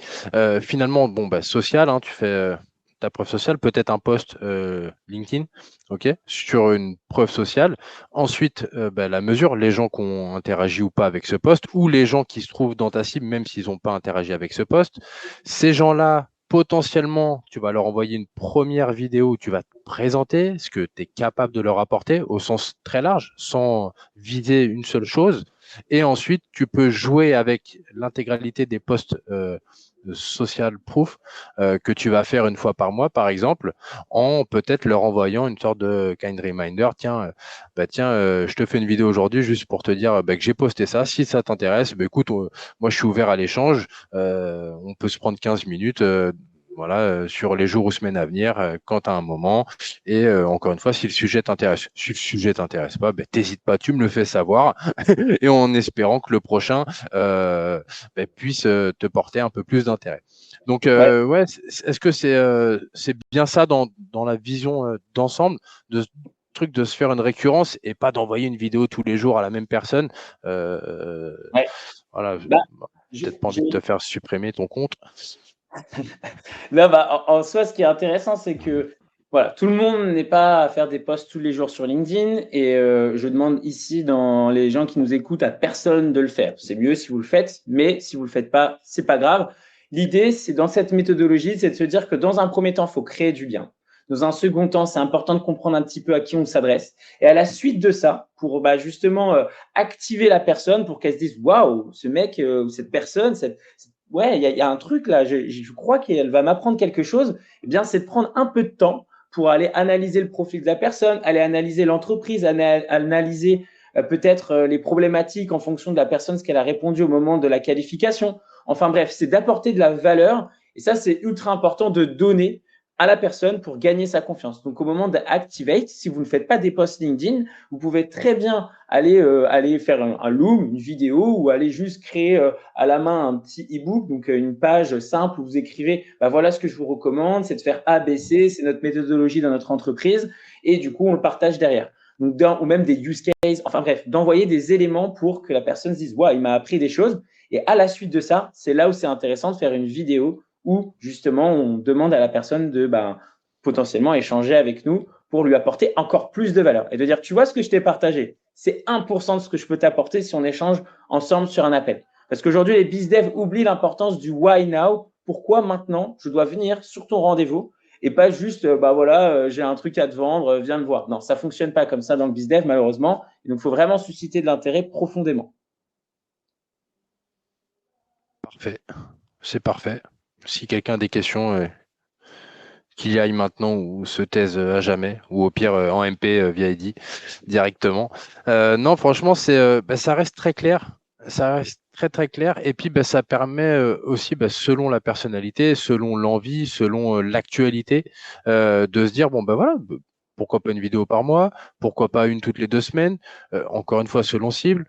finalement, social, tu fais ta preuve sociale, peut-être un post LinkedIn, ok, sur une preuve sociale. Ensuite, la mesure, les gens qui ont interagi ou pas avec ce post, ou les gens qui se trouvent dans ta cible, même s'ils n'ont pas interagi avec ce post, ces gens-là, potentiellement, tu vas leur envoyer une première vidéo où tu vas te présenter ce que tu es capable de leur apporter au sens très large, sans viser une seule chose. Et ensuite, tu peux jouer avec l'intégralité des posts social proof que tu vas faire une fois par mois, par exemple, en peut-être leur envoyant une sorte de kind reminder. Tiens, je te fais une vidéo aujourd'hui juste pour te dire que j'ai posté ça. Si ça t'intéresse, écoute, moi je suis ouvert à l'échange. On peut se prendre 15 minutes. Sur les jours ou semaines à venir, quand tu as un moment. Et encore une fois, si le sujet t'intéresse, pas, t'hésites pas, tu me le fais savoir. Et en espérant que le prochain puisse te porter un peu plus d'intérêt. Donc, est-ce que c'est bien ça dans la vision d'ensemble de truc de se faire une récurrence et pas d'envoyer une vidéo tous les jours à la même personne. Voilà, peut-être pas envie de te faire supprimer ton compte. Là, en soi, ce qui est intéressant, c'est que voilà, tout le monde n'est pas à faire des posts tous les jours sur LinkedIn et je demande ici dans les gens qui nous écoutent à personne de le faire. C'est mieux si vous le faites, mais si vous le faites pas, c'est pas grave. L'idée, c'est dans cette méthodologie, c'est de se dire que dans un premier temps, il faut créer du lien. Dans un second temps, c'est important de comprendre un petit peu à qui on s'adresse. Et à la suite de ça, pour justement activer la personne pour qu'elle se dise waouh, ce mec ou cette personne, il y a un truc là, je crois qu'elle va m'apprendre quelque chose. Eh bien, c'est de prendre un peu de temps pour aller analyser le profil de la personne, aller analyser l'entreprise, analyser peut-être les problématiques en fonction de la personne, ce qu'elle a répondu au moment de la qualification. Enfin bref, c'est d'apporter de la valeur et ça, c'est ultra important de donner à la personne pour gagner sa confiance. Donc, au moment d'Activate, si vous ne faites pas des posts LinkedIn, vous pouvez très bien aller faire un Loom, une vidéo ou aller juste créer à la main un petit e-book, donc une page simple où vous écrivez voilà ce que je vous recommande, c'est de faire ABC, c'est notre méthodologie dans notre entreprise et du coup, on le partage derrière. Donc, ou même des use cases, enfin bref, d'envoyer des éléments pour que la personne se dise « Waouh, il m'a appris des choses ». Et à la suite de ça, c'est là où c'est intéressant de faire une vidéo où justement on demande à la personne de potentiellement échanger avec nous pour lui apporter encore plus de valeur et de dire tu vois ce que je t'ai partagé, c'est 1% de ce que je peux t'apporter si on échange ensemble sur un appel. Parce qu'aujourd'hui, les BizDev oublient l'importance du why now, pourquoi maintenant je dois venir sur ton rendez-vous et pas juste j'ai un truc à te vendre, viens me voir. Non, ça fonctionne pas comme ça dans le BizDev malheureusement. Et donc, il faut vraiment susciter de l'intérêt profondément. Parfait. C'est parfait. Si quelqu'un a des questions, qu'il y aille maintenant ou se taise à jamais, ou au pire en MP via Eddy directement. Non, franchement, ça reste très clair. Ça reste très très clair. Et puis ça permet aussi, selon la personnalité, selon l'envie, selon l'actualité, de se dire bon voilà. Pourquoi pas une vidéo par mois? Pourquoi pas une toutes les 2 semaines? Encore une fois, selon cible,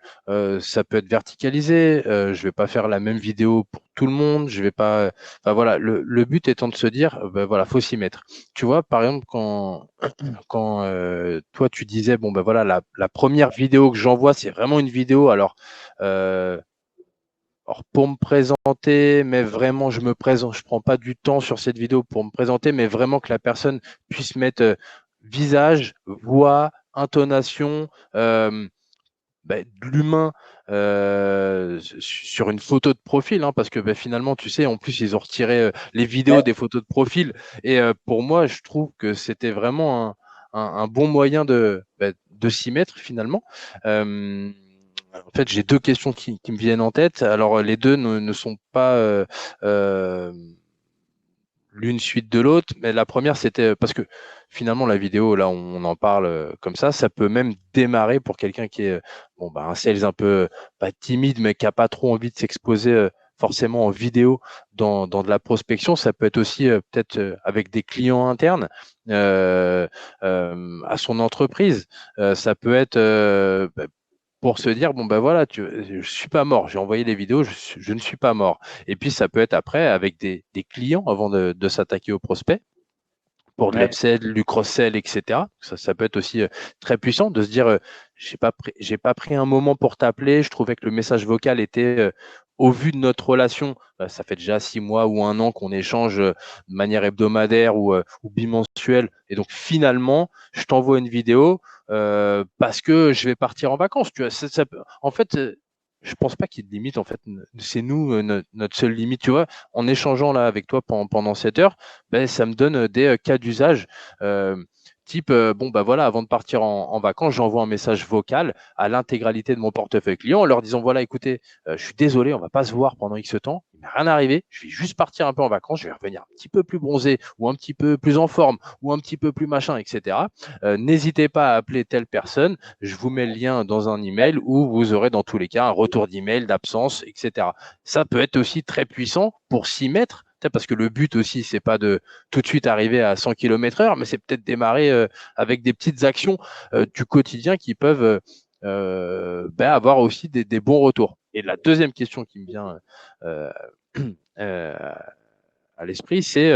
ça peut être verticalisé. Je vais pas faire la même vidéo pour tout le monde. Je vais pas. Enfin, voilà, le but étant de se dire, voilà, faut s'y mettre. Tu vois, par exemple, quand toi tu disais, bon voilà, la première vidéo que j'envoie, c'est vraiment une vidéo. Alors pour me présenter, mais vraiment je me présente, je prends pas du temps sur cette vidéo pour me présenter, mais vraiment que la personne puisse mettre visage, voix, intonation, de l'humain sur une photo de profil, hein, parce que finalement, tu sais, en plus, ils ont retiré les vidéos des photos de profil. Et pour moi, je trouve que c'était vraiment un bon moyen de s'y mettre finalement. En fait, j'ai 2 questions qui me viennent en tête. Alors, les deux ne sont pas l'une suite de l'autre, mais la première, c'était parce que finalement, la vidéo, là, on en parle comme ça peut même démarrer pour quelqu'un qui est un sales un peu pas timide, mais qui n'a pas trop envie de s'exposer forcément en vidéo dans de la prospection. Ça peut être aussi peut-être avec des clients internes à son entreprise. Ça peut être pour se dire voilà, je suis pas mort, j'ai envoyé les vidéos, je ne suis pas mort. Et puis ça peut être après avec des clients avant de s'attaquer aux prospects pour de l'upsell, du cross-sell, etc. Ça peut être aussi très puissant de se dire j'ai pas pris un moment pour t'appeler, je trouvais que le message vocal était au vu de notre relation, ça fait déjà 6 mois ou 1 an qu'on échange de manière hebdomadaire ou bimensuelle. Et donc finalement, je t'envoie une vidéo parce que je vais partir en vacances. Tu vois, en fait, je pense pas qu'il y ait de limite. En fait, c'est nous notre seule limite. Tu vois, en échangeant là avec toi pendant 7 heures, ça me donne des cas d'usage. Type, voilà, avant de partir en vacances, j'envoie un message vocal à l'intégralité de mon portefeuille client en leur disant, voilà, écoutez, je suis désolé, on va pas se voir pendant X temps, il m'est rien arrivé, je vais juste partir un peu en vacances, je vais revenir un petit peu plus bronzé ou un petit peu plus en forme ou un petit peu plus machin, etc. N'hésitez pas à appeler telle personne, je vous mets le lien dans un email où vous aurez dans tous les cas un retour d'email, d'absence, etc. Ça peut être aussi très puissant pour s'y mettre, parce que le but aussi, c'est pas de tout de suite arriver à 100 km/h, mais c'est peut-être démarrer avec des petites actions du quotidien qui peuvent avoir aussi des bons retours. Et la deuxième question qui me vient à l'esprit, c'est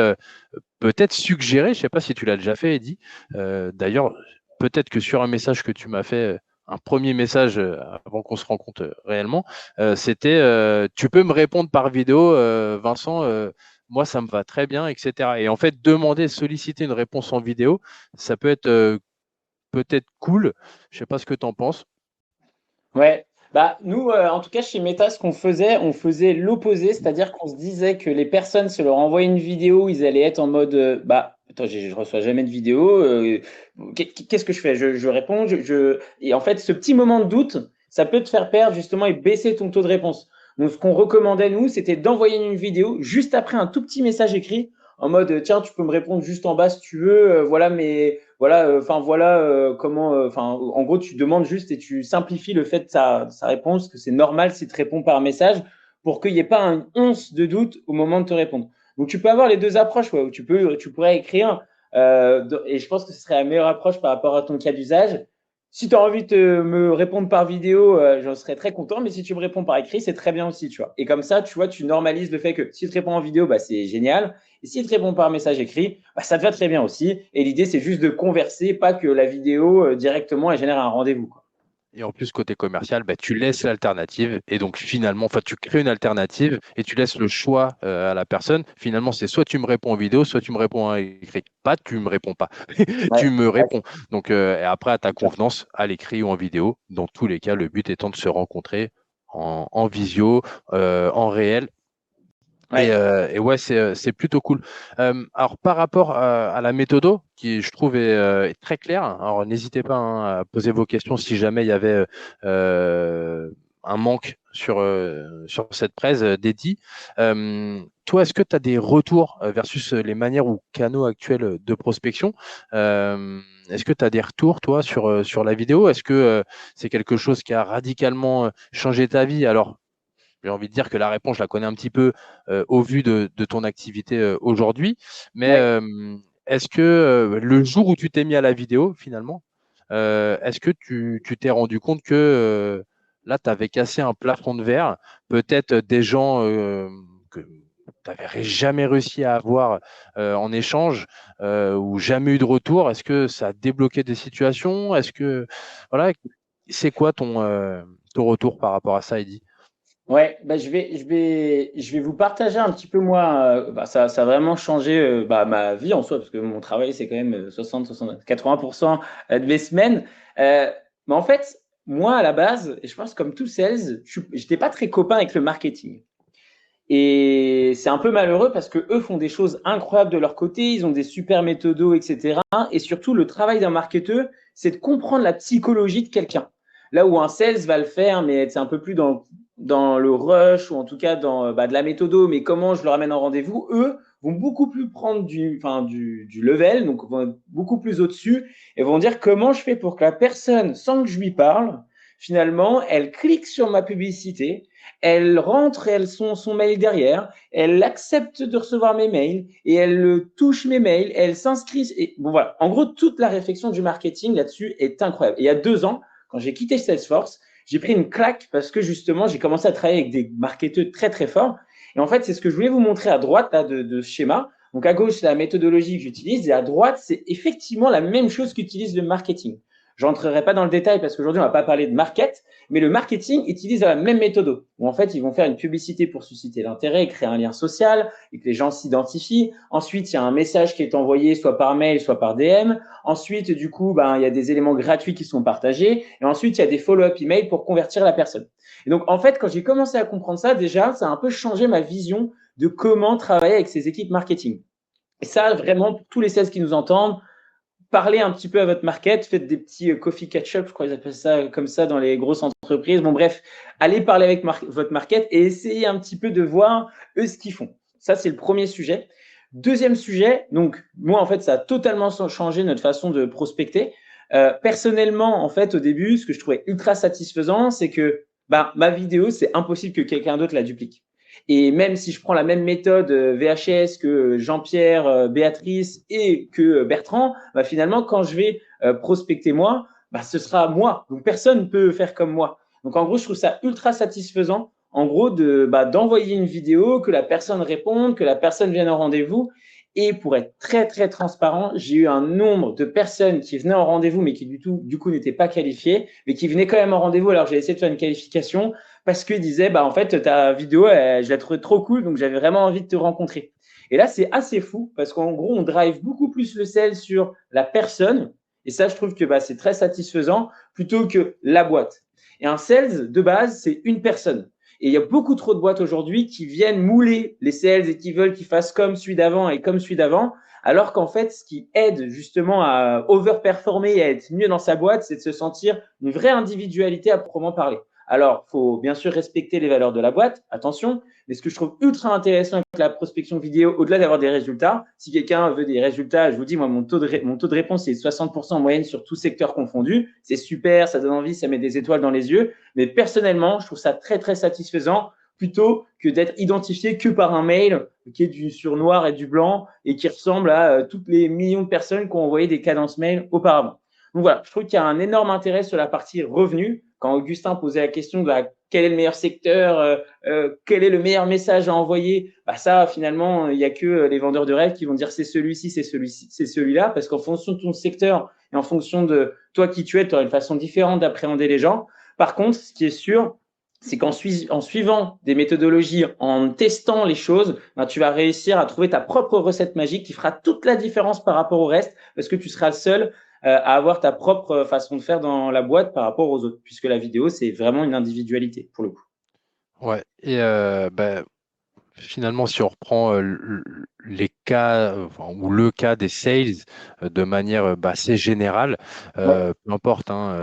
peut-être suggérer, je ne sais pas si tu l'as déjà fait, Eddy, d'ailleurs, peut-être que sur un message que tu m'as fait, un premier message avant qu'on se rencontre réellement, c'était tu peux me répondre par vidéo, Vincent, moi ça me va très bien, etc. Et en fait, solliciter une réponse en vidéo, ça peut être peut-être cool. Je ne sais pas ce que tu en penses. Ouais, nous, en tout cas chez Meta, ce qu'on faisait, on faisait l'opposé, c'est-à-dire qu'on se disait que les personnes, si on leur envoyait une vidéo, ils allaient être en mode, attends, je reçois jamais de vidéo, qu'est-ce que je fais? Je réponds, et en fait, ce petit moment de doute, ça peut te faire perdre justement et baisser ton taux de réponse. Donc, ce qu'on recommandait, nous, c'était d'envoyer une vidéo juste après un tout petit message écrit en mode, tiens, tu peux me répondre juste en bas si tu veux, voilà, mais voilà, comment, en gros, tu demandes juste et tu simplifies le fait de sa réponse, que c'est normal s'il te répond par message pour qu'il n'y ait pas une once de doute au moment de te répondre. Donc, tu peux avoir les deux approches, où tu pourrais écrire, et je pense que ce serait la meilleure approche par rapport à ton cas d'usage. Si tu as envie de me répondre par vidéo, j'en serais très content, mais si tu me réponds par écrit, c'est très bien aussi, tu vois. Et comme ça, tu vois, tu normalises le fait que si tu réponds en vidéo, c'est génial. Et s'il te répond par message écrit, ça te va très bien aussi. Et l'idée, c'est juste de converser, pas que la vidéo directement elle génère un rendez-vous, quoi. Et en plus, côté commercial, tu laisses l'alternative. Et donc, finalement, tu crées une alternative et tu laisses le choix à la personne. Finalement, c'est soit tu me réponds en vidéo, soit tu me réponds à écrit. Pas tu me réponds pas. Tu me réponds. Donc, et après, à ta convenance, à l'écrit ou en vidéo. Dans tous les cas, le but étant de se rencontrer en visio, en réel. Et ouais, c'est plutôt cool. Alors, par rapport à la méthode, qui je trouve est très claire, alors n'hésitez pas à poser vos questions si jamais il y avait un manque sur cette presse dédiée. Toi, est-ce que tu as des retours versus les manières ou canaux actuels de prospection? Est-ce que tu as des retours, toi, sur la vidéo? Est-ce que c'est quelque chose qui a radicalement changé ta vie? Alors, j'ai envie de dire que la réponse, je la connais un petit peu au vu de ton activité aujourd'hui. Mais Ouais. est-ce que le jour où tu t'es mis à la vidéo, finalement, est-ce que tu t'es rendu compte que là, tu avais cassé un plafond de verre, peut-être des gens que tu n'avais jamais réussi à avoir en échange ou jamais eu de retour? Est-ce que ça a débloqué des situations? Est-ce que voilà, c'est quoi ton retour par rapport à ça, Eddy? Ouais, bah, je vais vous partager un petit peu moi. Ça a vraiment changé ma vie en soi, parce que mon travail, c'est quand même 80% de mes semaines. Mais en fait, moi, à la base, et je pense comme tout sales, j'étais pas très copain avec le marketing. Et c'est un peu malheureux parce que eux font des choses incroyables de leur côté, ils ont des super méthodos, etc. Et surtout, le travail d'un marketeur, c'est de comprendre la psychologie de quelqu'un. Là où un sales va le faire, mais c'est un peu plus dans le rush ou en tout cas dans de la méthodo, mais comment je le ramène en rendez-vous, eux vont beaucoup plus prendre du level, donc vont être beaucoup plus au-dessus et vont dire comment je fais pour que la personne, sans que je lui parle, finalement, elle clique sur ma publicité, elle rentre son mail derrière, elle accepte de recevoir mes mails et elle touche mes mails, elle s'inscrit. Et bon, voilà. En gros, toute la réflexion du marketing là-dessus est incroyable. Et il y a 2 ans, quand j'ai quitté Salesforce, j'ai pris une claque parce que justement, j'ai commencé à travailler avec des marketeurs très, très forts. Et en fait, c'est ce que je voulais vous montrer à droite là, de ce schéma. Donc, à gauche, c'est la méthodologie que j'utilise et à droite, c'est effectivement la même chose qu'utilise le marketing. Je n'entrerai pas dans le détail parce qu'aujourd'hui, on ne va pas parler de market, mais le marketing utilise la même méthode où en fait, ils vont faire une publicité pour susciter l'intérêt, créer un lien social et que les gens s'identifient. Ensuite, il y a un message qui est envoyé soit par mail, soit par DM. Ensuite, du coup, il y a des éléments gratuits qui sont partagés. Et ensuite, il y a des follow-up emails pour convertir la personne. Et donc, en fait, quand j'ai commencé à comprendre ça, déjà, ça a un peu changé ma vision de comment travailler avec ces équipes marketing. Et ça, vraiment, pour tous les sales qui nous entendent, parlez un petit peu à votre market, faites des petits coffee catch-up, je crois qu'ils appellent ça comme ça dans les grosses entreprises. Bon, bref, allez parler avec votre market et essayez un petit peu de voir eux ce qu'ils font. Ça, c'est le premier sujet. Deuxième sujet, donc moi, en fait, ça a totalement changé notre façon de prospecter. Personnellement, en fait, au début, ce que je trouvais ultra satisfaisant, c'est que ma vidéo, c'est impossible que quelqu'un d'autre la duplique. Et même si je prends la même méthode VHS que Jean-Pierre, Béatrice et que Bertrand, finalement, quand je vais prospecter moi, ce sera moi. Donc, personne ne peut faire comme moi. Donc, en gros, je trouve ça ultra satisfaisant, en gros, d'envoyer une vidéo, que la personne réponde, que la personne vienne au rendez-vous. Et pour être très, très transparent, j'ai eu un nombre de personnes qui venaient en rendez-vous, mais qui du coup, n'étaient pas qualifiées, mais qui venaient quand même en rendez-vous. Alors, j'ai essayé de faire une qualification parce qu'ils disaient, en fait, ta vidéo, je la trouvais trop cool, donc j'avais vraiment envie de te rencontrer. Et là, c'est assez fou parce qu'en gros, on drive beaucoup plus le sales sur la personne. Et ça, je trouve que c'est très satisfaisant plutôt que la boîte. Et un sales, de base, c'est une personne. Et il y a beaucoup trop de boîtes aujourd'hui qui viennent mouler les sales et qui veulent qu'ils fassent comme celui d'avant et comme celui d'avant. Alors qu'en fait, ce qui aide justement à overperformer et à être mieux dans sa boîte, c'est de se sentir une vraie individualité à proprement parler. Alors, il faut bien sûr respecter les valeurs de la boîte, attention, mais ce que je trouve ultra intéressant avec la prospection vidéo, au-delà d'avoir des résultats, si quelqu'un veut des résultats, je vous dis, moi, mon taux de réponse, c'est 60% en moyenne sur tout secteur confondu. C'est super, ça donne envie, ça met des étoiles dans les yeux. Mais personnellement, je trouve ça très, très satisfaisant plutôt que d'être identifié que par un mail qui est sur noir et du blanc et qui ressemble à toutes les millions de personnes qui ont envoyé des cadences mail auparavant. Donc voilà, je trouve qu'il y a un énorme intérêt sur la partie revenus. Quand Augustin posait la question de quel est le meilleur secteur, quel est le meilleur message à envoyer, ça finalement il n'y a que les vendeurs de rêves qui vont dire c'est celui-ci, c'est celui-ci, c'est celui-là, parce qu'en fonction de ton secteur et en fonction de toi qui tu es, tu auras une façon différente d'appréhender les gens. Par contre, ce qui est sûr, c'est qu'en suivant des méthodologies, en testant les choses, tu vas réussir à trouver ta propre recette magique qui fera toute la différence par rapport au reste, parce que tu seras le seul à avoir ta propre façon de faire dans la boîte par rapport aux autres, puisque la vidéo, c'est vraiment une individualité pour le coup. Ouais, et finalement, si on reprend les cas ou le cas des sales de manière assez générale, Ouais. peu importe, hein,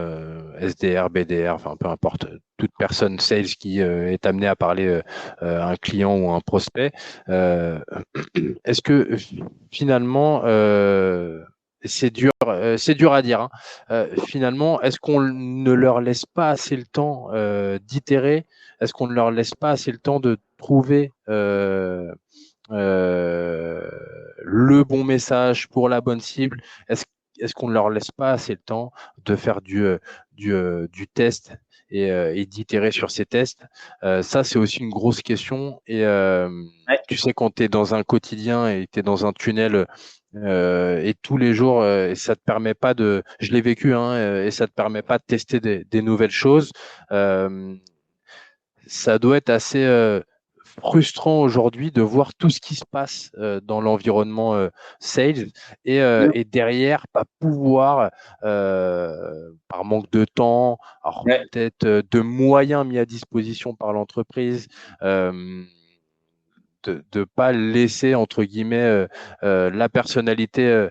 SDR, BDR, enfin peu importe, toute personne sales qui est amenée à parler à un client ou à un prospect, euh, est-ce que finalement, c'est dur à dire, hein. Finalement, est-ce qu'on ne leur laisse pas assez le temps d'itérer? Est-ce qu'on ne leur laisse pas assez le temps de trouver euh, le bon message pour la bonne cible? Est-ce qu'on ne leur laisse pas assez le temps de faire du test et d'itérer sur ces tests? Ça, c'est aussi une grosse question. Et Ouais. tu sais, quand tu es dans un quotidien et tu es dans un tunnel et tous les jours, et ça te permet pas de, je l'ai vécu, hein, et ça te permet pas de tester des nouvelles choses. Euh, Ça doit être assez frustrant aujourd'hui de voir tout ce qui se passe dans l'environnement sales Mm. et derrière pas pouvoir, par manque de temps, alors Ouais. peut-être de moyens mis à disposition par l'entreprise, euh, de ne pas laisser, entre guillemets, la personnalité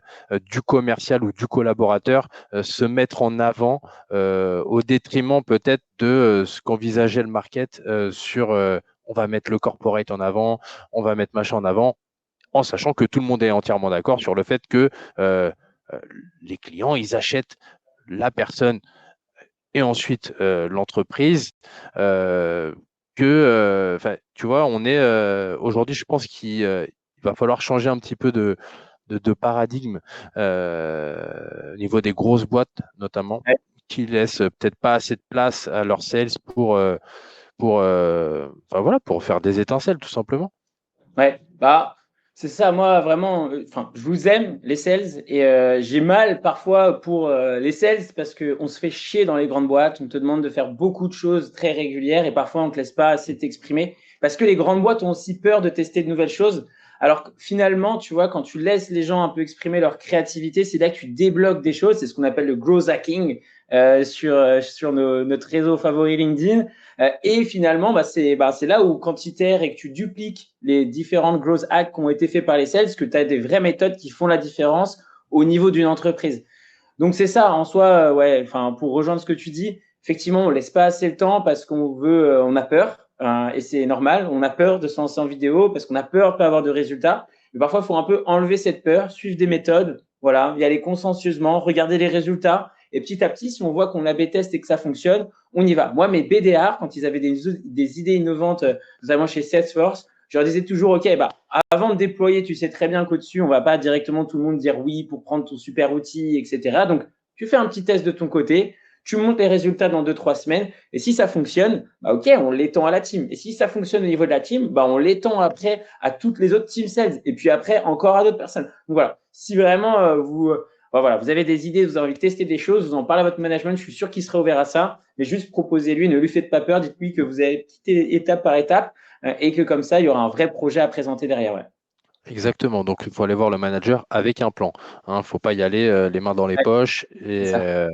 du commercial ou du collaborateur se mettre en avant au détriment peut-être de ce qu'envisageait le market sur on va mettre le corporate en avant, on va mettre machin en avant, en sachant que tout le monde est entièrement d'accord sur le fait que euh, euh, les clients, ils achètent la personne et ensuite l'entreprise. Euh, tu vois, on est aujourd'hui, je pense qu'il va falloir changer un petit peu de paradigme au niveau des grosses boîtes, notamment, Ouais. qui laissent peut-être pas assez de place à leurs sales voilà, pour faire des étincelles, tout simplement. Ouais, bah, c'est ça, moi, vraiment, enfin, je vous aime, les sales, et j'ai mal parfois pour les sales parce qu'on se fait chier dans les grandes boîtes, on te demande de faire beaucoup de choses très régulières et parfois on te laisse pas assez t'exprimer parce que les grandes boîtes ont aussi peur de tester de nouvelles choses. Alors que finalement, tu vois, quand tu laisses les gens un peu exprimer leur créativité, c'est là que tu débloques des choses, c'est ce qu'on appelle le growth hacking sur notre réseau favori LinkedIn. Et finalement, c'est là où quand tu itères et que tu dupliques les différentes growth hacks qui ont été faits par les sales, que tu as des vraies méthodes qui font la différence au niveau d'une entreprise. Donc c'est ça en soi, ouais. Enfin, pour rejoindre ce que tu dis, effectivement, on laisse pas assez le temps parce qu'on veut, on a peur, et c'est normal. On a peur de se lancer en vidéo parce qu'on a peur de pas avoir de résultats. Mais parfois, il faut un peu enlever cette peur, suivre des méthodes, voilà, y aller consciencieusement, regarder les résultats. Et petit à petit, si on voit qu'on a test et que ça fonctionne, on y va. Moi, mes BDR, quand ils avaient des idées innovantes, notamment chez Salesforce, je leur disais toujours, OK, bah, avant de déployer, tu sais très bien qu'au-dessus, on va pas directement tout le monde dire oui pour prendre ton super outil, etc. Donc, tu fais un petit test de ton côté, tu montes les résultats dans 2-3 semaines, et si ça fonctionne, bah, OK, on l'étend à la team. Et si ça fonctionne au niveau de la team, bah, on l'étend après à toutes les autres team sales, et puis après encore à d'autres personnes. Donc voilà, si vraiment voilà, vous avez des idées, vous avez envie de tester des choses, vous en parlez à votre management, je suis sûr qu'il sera ouvert à ça, mais juste proposez-lui, ne lui faites pas peur, dites-lui que vous allez quitter étape par étape, et que comme ça, il y aura un vrai projet à présenter derrière. Ouais. Exactement. Donc, il faut aller voir le manager avec un plan. Il ne faut pas y aller les mains dans les Ouais, poches c'est et ça.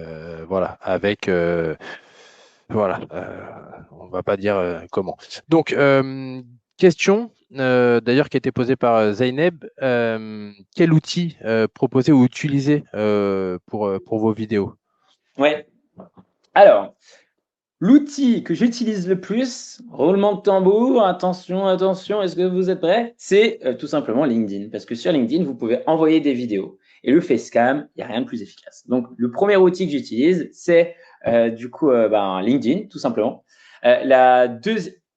voilà, avec voilà, on va pas dire comment. Donc, question d'ailleurs qui a été posée par Zeynep. Quel outil proposer ou utiliser pour vos vidéos? Ouais. Alors, l'outil que j'utilise le plus, roulement de tambour, attention, attention, est-ce que vous êtes prêts? C'est tout simplement LinkedIn. Parce que sur LinkedIn, vous pouvez envoyer des vidéos. Et le facecam, il n'y a rien de plus efficace. Donc, le premier outil que j'utilise, c'est LinkedIn, tout simplement.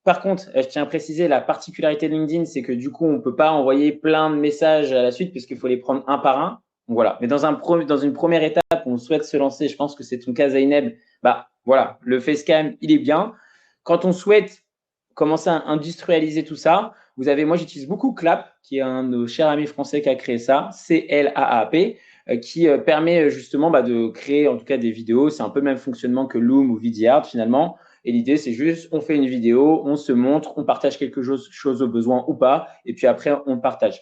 Par contre, je tiens à préciser, la particularité de LinkedIn, c'est que du coup, on ne peut pas envoyer plein de messages à la suite puisqu'il faut les prendre un par un. Donc, voilà. Mais dans une première étape, on souhaite se lancer, je pense que c'est ton cas, Zaineb, bah voilà, le facecam, il est bien. Quand on souhaite commencer à industrialiser tout ça, moi j'utilise beaucoup Clap, qui est un de nos chers amis français qui a créé ça, CLAAP, qui permet justement de créer en tout cas des vidéos. C'est un peu le même fonctionnement que Loom ou Vidyard finalement. Et l'idée, c'est juste, on fait une vidéo, on se montre, on partage quelque chose au besoin ou pas, et puis après, on partage.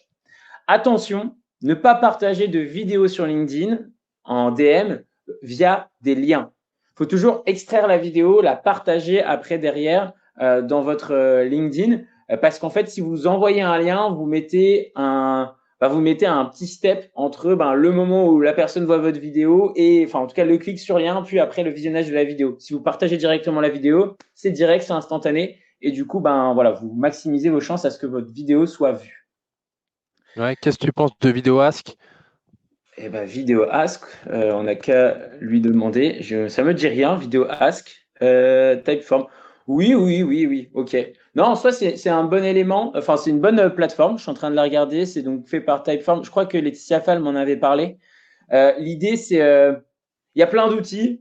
Attention, ne pas partager de vidéos sur LinkedIn en DM via des liens. Il faut toujours extraire la vidéo, la partager après derrière dans votre LinkedIn. Parce qu'en fait, si vous envoyez un lien, vous mettez un petit step entre le moment où la personne voit votre vidéo et, enfin, en tout cas, le clic sur lien, puis après le visionnage de la vidéo. Si vous partagez directement la vidéo, c'est direct, c'est instantané. Et du coup, voilà, vous maximisez vos chances à ce que votre vidéo soit vue. Ouais, qu'est-ce que tu penses de Vidéo Ask? Eh ben, Vidéo Ask, on n'a qu'à lui demander. Ça me dit rien, Vidéo Ask. Typeform. Oui, oui, oui, oui, ok. Non, en soi, c'est un bon élément. Enfin, c'est une bonne plateforme. Je suis en train de la regarder. C'est donc fait par Typeform. Je crois que Laetitia Fall m'en avait parlé. L'idée, c'est, il y a plein d'outils.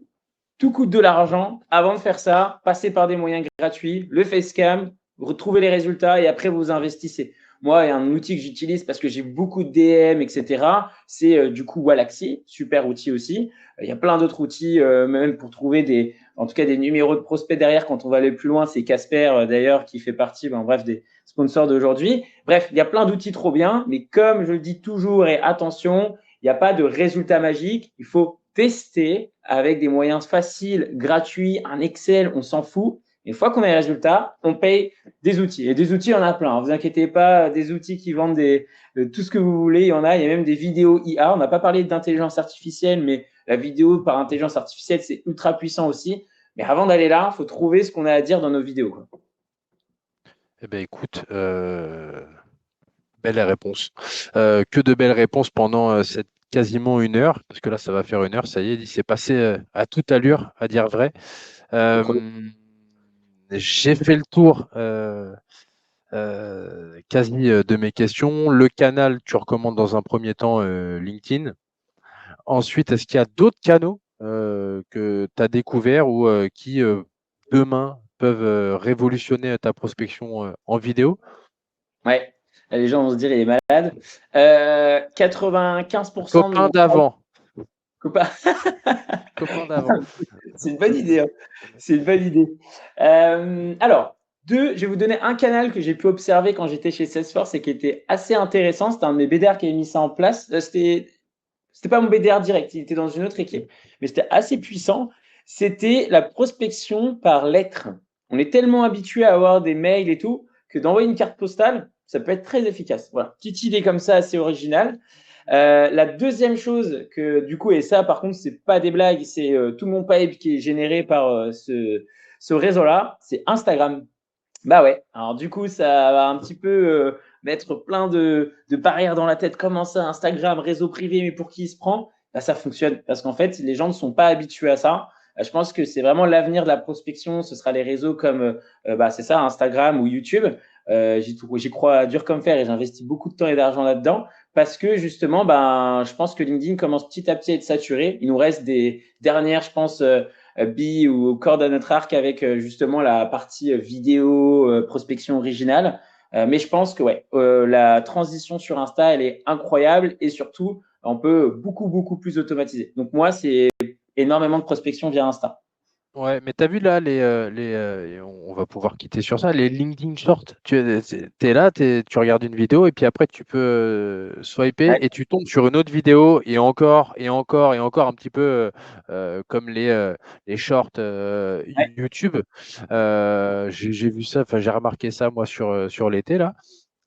Tout coûte de l'argent. Avant de faire ça, passez par des moyens gratuits, le facecam, retrouvez les résultats et après vous investissez. Moi, il y a un outil que j'utilise parce que j'ai beaucoup de DM, etc. C'est du coup Wallaxy, super outil aussi. Il y a plein d'autres outils, même pour trouver en tout cas des numéros de prospects derrière quand on va aller plus loin. C'est Casper d'ailleurs qui fait partie, bref, des sponsors d'aujourd'hui. Bref, il y a plein d'outils trop bien, mais comme je le dis toujours, et attention, il n'y a pas de résultat magique. Il faut tester avec des moyens faciles, gratuits, un Excel, on s'en fout. Une fois qu'on a les résultats, on paye des outils. Et des outils, il y en a plein. Ne vous inquiétez pas, des outils qui vendent tout ce que vous voulez, il y en a. Il y a même des vidéos IA. On n'a pas parlé d'intelligence artificielle, mais la vidéo par intelligence artificielle, c'est ultra puissant aussi. Mais avant d'aller là, il faut trouver ce qu'on a à dire dans nos vidéos, quoi. Eh bien, écoute, belle réponse. Que de belles réponses pendant cette quasiment 1 heure, parce que là, ça va faire 1 heure, ça y est, il s'est passé à toute allure, à dire vrai. J'ai fait le tour quasi de mes questions. Le canal, tu recommandes dans un premier temps LinkedIn. Ensuite, est-ce qu'il y a d'autres canaux que tu as découverts ou qui demain peuvent révolutionner ta prospection en vidéo? Ouais, les gens vont se dire, il est malade. 95% de Copain mon d'avant. copain. Copain d'avant. C'est une bonne idée, hein. C'est une bonne idée. Alors, je vais vous donner un canal que j'ai pu observer quand j'étais chez Salesforce et qui était assez intéressant. C'était un de mes BDR qui avait mis ça en place. C'était pas mon BDR direct, il était dans une autre équipe, mais c'était assez puissant. C'était la prospection par lettre. On est tellement habitué à avoir des mails et tout que d'envoyer une carte postale, ça peut être très efficace. Voilà, petite idée comme ça, assez originale. La deuxième chose que du coup, et ça par contre, c'est pas des blagues, c'est tout mon pipe qui est généré par ce réseau-là, c'est Instagram. Bah ouais. Alors du coup, ça va un petit peu mettre plein de barrières dans la tête. Comment ça, Instagram, réseau privé, mais pour qui il se prend? Bah, ça fonctionne parce qu'en fait, les gens ne sont pas habitués à ça. Je pense que c'est vraiment l'avenir de la prospection. Ce sera les réseaux comme c'est ça, Instagram ou YouTube. J'y crois dur comme fer et j'investis beaucoup de temps et d'argent là-dedans parce que justement, je pense que LinkedIn commence petit à petit à être saturé. Il nous reste des dernières, je pense, billes ou cordes à notre arc avec justement la partie vidéo, prospection originale. Mais je pense que la transition sur Insta, elle est incroyable et surtout, on peut beaucoup, beaucoup plus automatiser. Donc moi, c'est énormément de prospection via Insta. Ouais, mais tu as vu là, on va pouvoir quitter sur ça, les LinkedIn Shorts. Tu es là, tu regardes une vidéo et puis après tu peux swiper Ouais. et tu tombes sur une autre vidéo et encore et encore et encore un petit peu comme les shorts Ouais. YouTube. J'ai vu ça, enfin j'ai remarqué ça moi sur l'été là,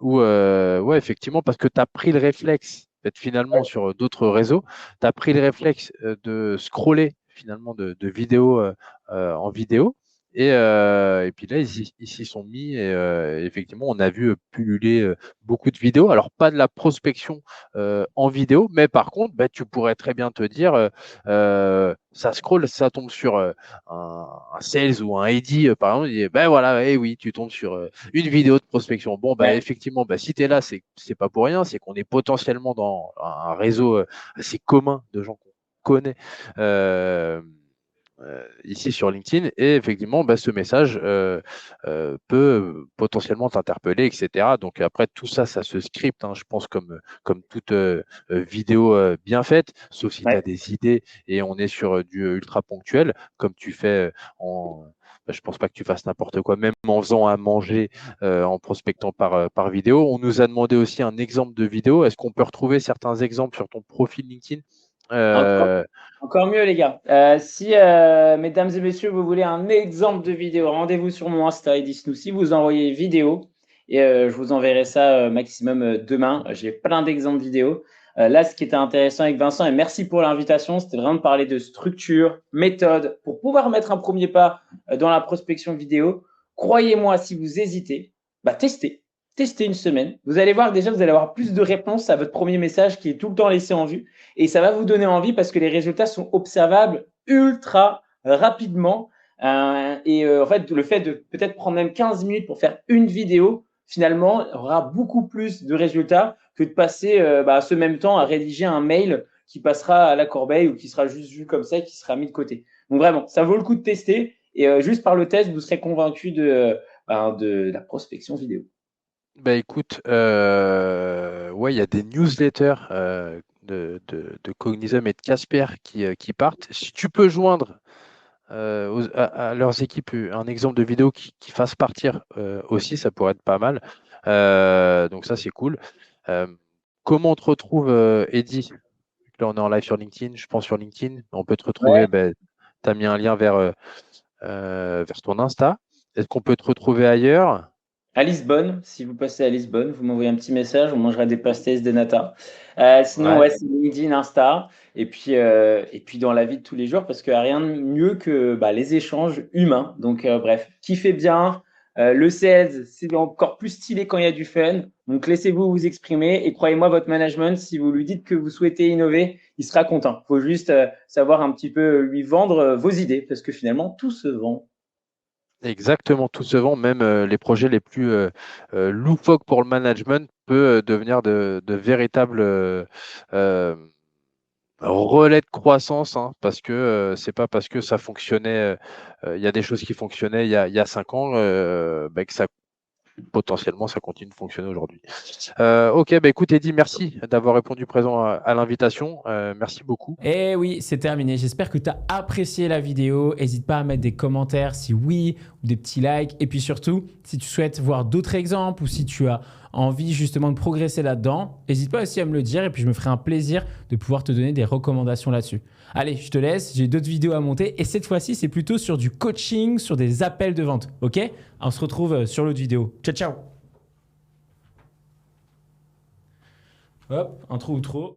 où ouais, effectivement, parce que tu as pris le réflexe, en fait, finalement, sur d'autres réseaux, tu as pris le réflexe de scroller finalement de vidéo en vidéo. Et puis là, ils s'y sont mis et effectivement, on a vu pulluler beaucoup de vidéos. Alors, pas de la prospection en vidéo, mais par contre, bah, tu pourrais très bien te dire, ça scroll, ça tombe sur un sales ou un AD, par exemple, et ben voilà, et oui, tu tombes sur une vidéo de prospection. Bon, bah, Ouais. effectivement, bah, si tu es là, c'est pas pour rien, c'est qu'on est potentiellement dans un réseau assez commun de gens qu'on connaît. Ici sur LinkedIn et effectivement ce message peut potentiellement t'interpeller, etc. Donc après tout ça, ça se scripte, hein, je pense comme toute vidéo bien faite, sauf si tu as Ouais. des idées et on est sur du ultra ponctuel, comme tu fais je pense pas que tu fasses n'importe quoi, même en faisant à manger, en prospectant par vidéo. On nous a demandé aussi un exemple de vidéo. Est-ce qu'on peut retrouver certains exemples sur ton profil LinkedIn? Encore, encore mieux, les gars. Si, mesdames et messieurs, vous voulez un exemple de vidéo, rendez-vous sur mon Insta et dites-nous si vous envoyez vidéo. et je vous enverrai ça maximum demain. J'ai plein d'exemples vidéo. Là, ce qui était intéressant avec Vincent, et merci pour l'invitation, c'était vraiment de parler de structure, méthode, pour pouvoir mettre un premier pas dans la prospection vidéo. Croyez-moi, si vous hésitez, bah, testez une semaine. Vous allez voir, déjà, vous allez avoir plus de réponses à votre premier message qui est tout le temps laissé en vue. Et ça va vous donner envie parce que les résultats sont observables ultra rapidement. En fait, le fait de peut-être prendre même 15 minutes pour faire une vidéo, finalement, aura beaucoup plus de résultats que de passer ce même temps à rédiger un mail qui passera à la corbeille ou qui sera juste vu comme ça et qui sera mis de côté. Donc vraiment, ça vaut le coup de tester. Et juste par le test, vous serez convaincu de la prospection vidéo. Bah écoute, ouais, il y a des newsletters de Cognism et de Casper qui partent. Si tu peux joindre à leurs équipes un exemple de vidéo qui fasse partir aussi, ça pourrait être pas mal. Donc ça, c'est cool. Comment on te retrouve, Eddy? Là, on est en live sur LinkedIn. Je pense sur LinkedIn. On peut te retrouver. Ouais. Tu as mis un lien vers ton Insta. Est-ce qu'on peut te retrouver ailleurs? À Lisbonne, si vous passez à Lisbonne, vous m'envoyez un petit message, on mangera des pastéis de nata. Sinon, Ouais. ouais, c'est LinkedIn, Insta, et puis dans la vie de tous les jours, parce qu'il n'y a rien de mieux que les échanges humains. Donc, bref, kiffez bien. Le sales, c'est encore plus stylé quand il y a du fun. Donc, laissez-vous vous exprimer et croyez-moi, votre management, si vous lui dites que vous souhaitez innover, il sera content. Il faut juste savoir un petit peu lui vendre vos idées, parce que finalement, tout se vend. Exactement, tout se vend, même les projets les plus loufoques pour le management peut devenir de véritables relais de croissance, hein, parce que c'est pas parce que ça fonctionnait, il y a des choses qui fonctionnaient il y a 5 ans, que ça potentiellement ça continue de fonctionner aujourd'hui. Ok, écoute Eddy, merci d'avoir répondu présent à l'invitation. Merci beaucoup. Et oui, c'est terminé. J'espère que tu as apprécié la vidéo. N'hésite pas à mettre des commentaires si oui, ou des petits likes. Et puis surtout, si tu souhaites voir d'autres exemples ou si tu as envie justement de progresser là-dedans, n'hésite pas aussi à me le dire et puis je me ferai un plaisir de pouvoir te donner des recommandations là-dessus. Allez, je te laisse. J'ai d'autres vidéos à monter et cette fois-ci, c'est plutôt sur du coaching, sur des appels de vente. Ok? On se retrouve sur l'autre vidéo. Ciao, ciao. Hop, intro ou trop.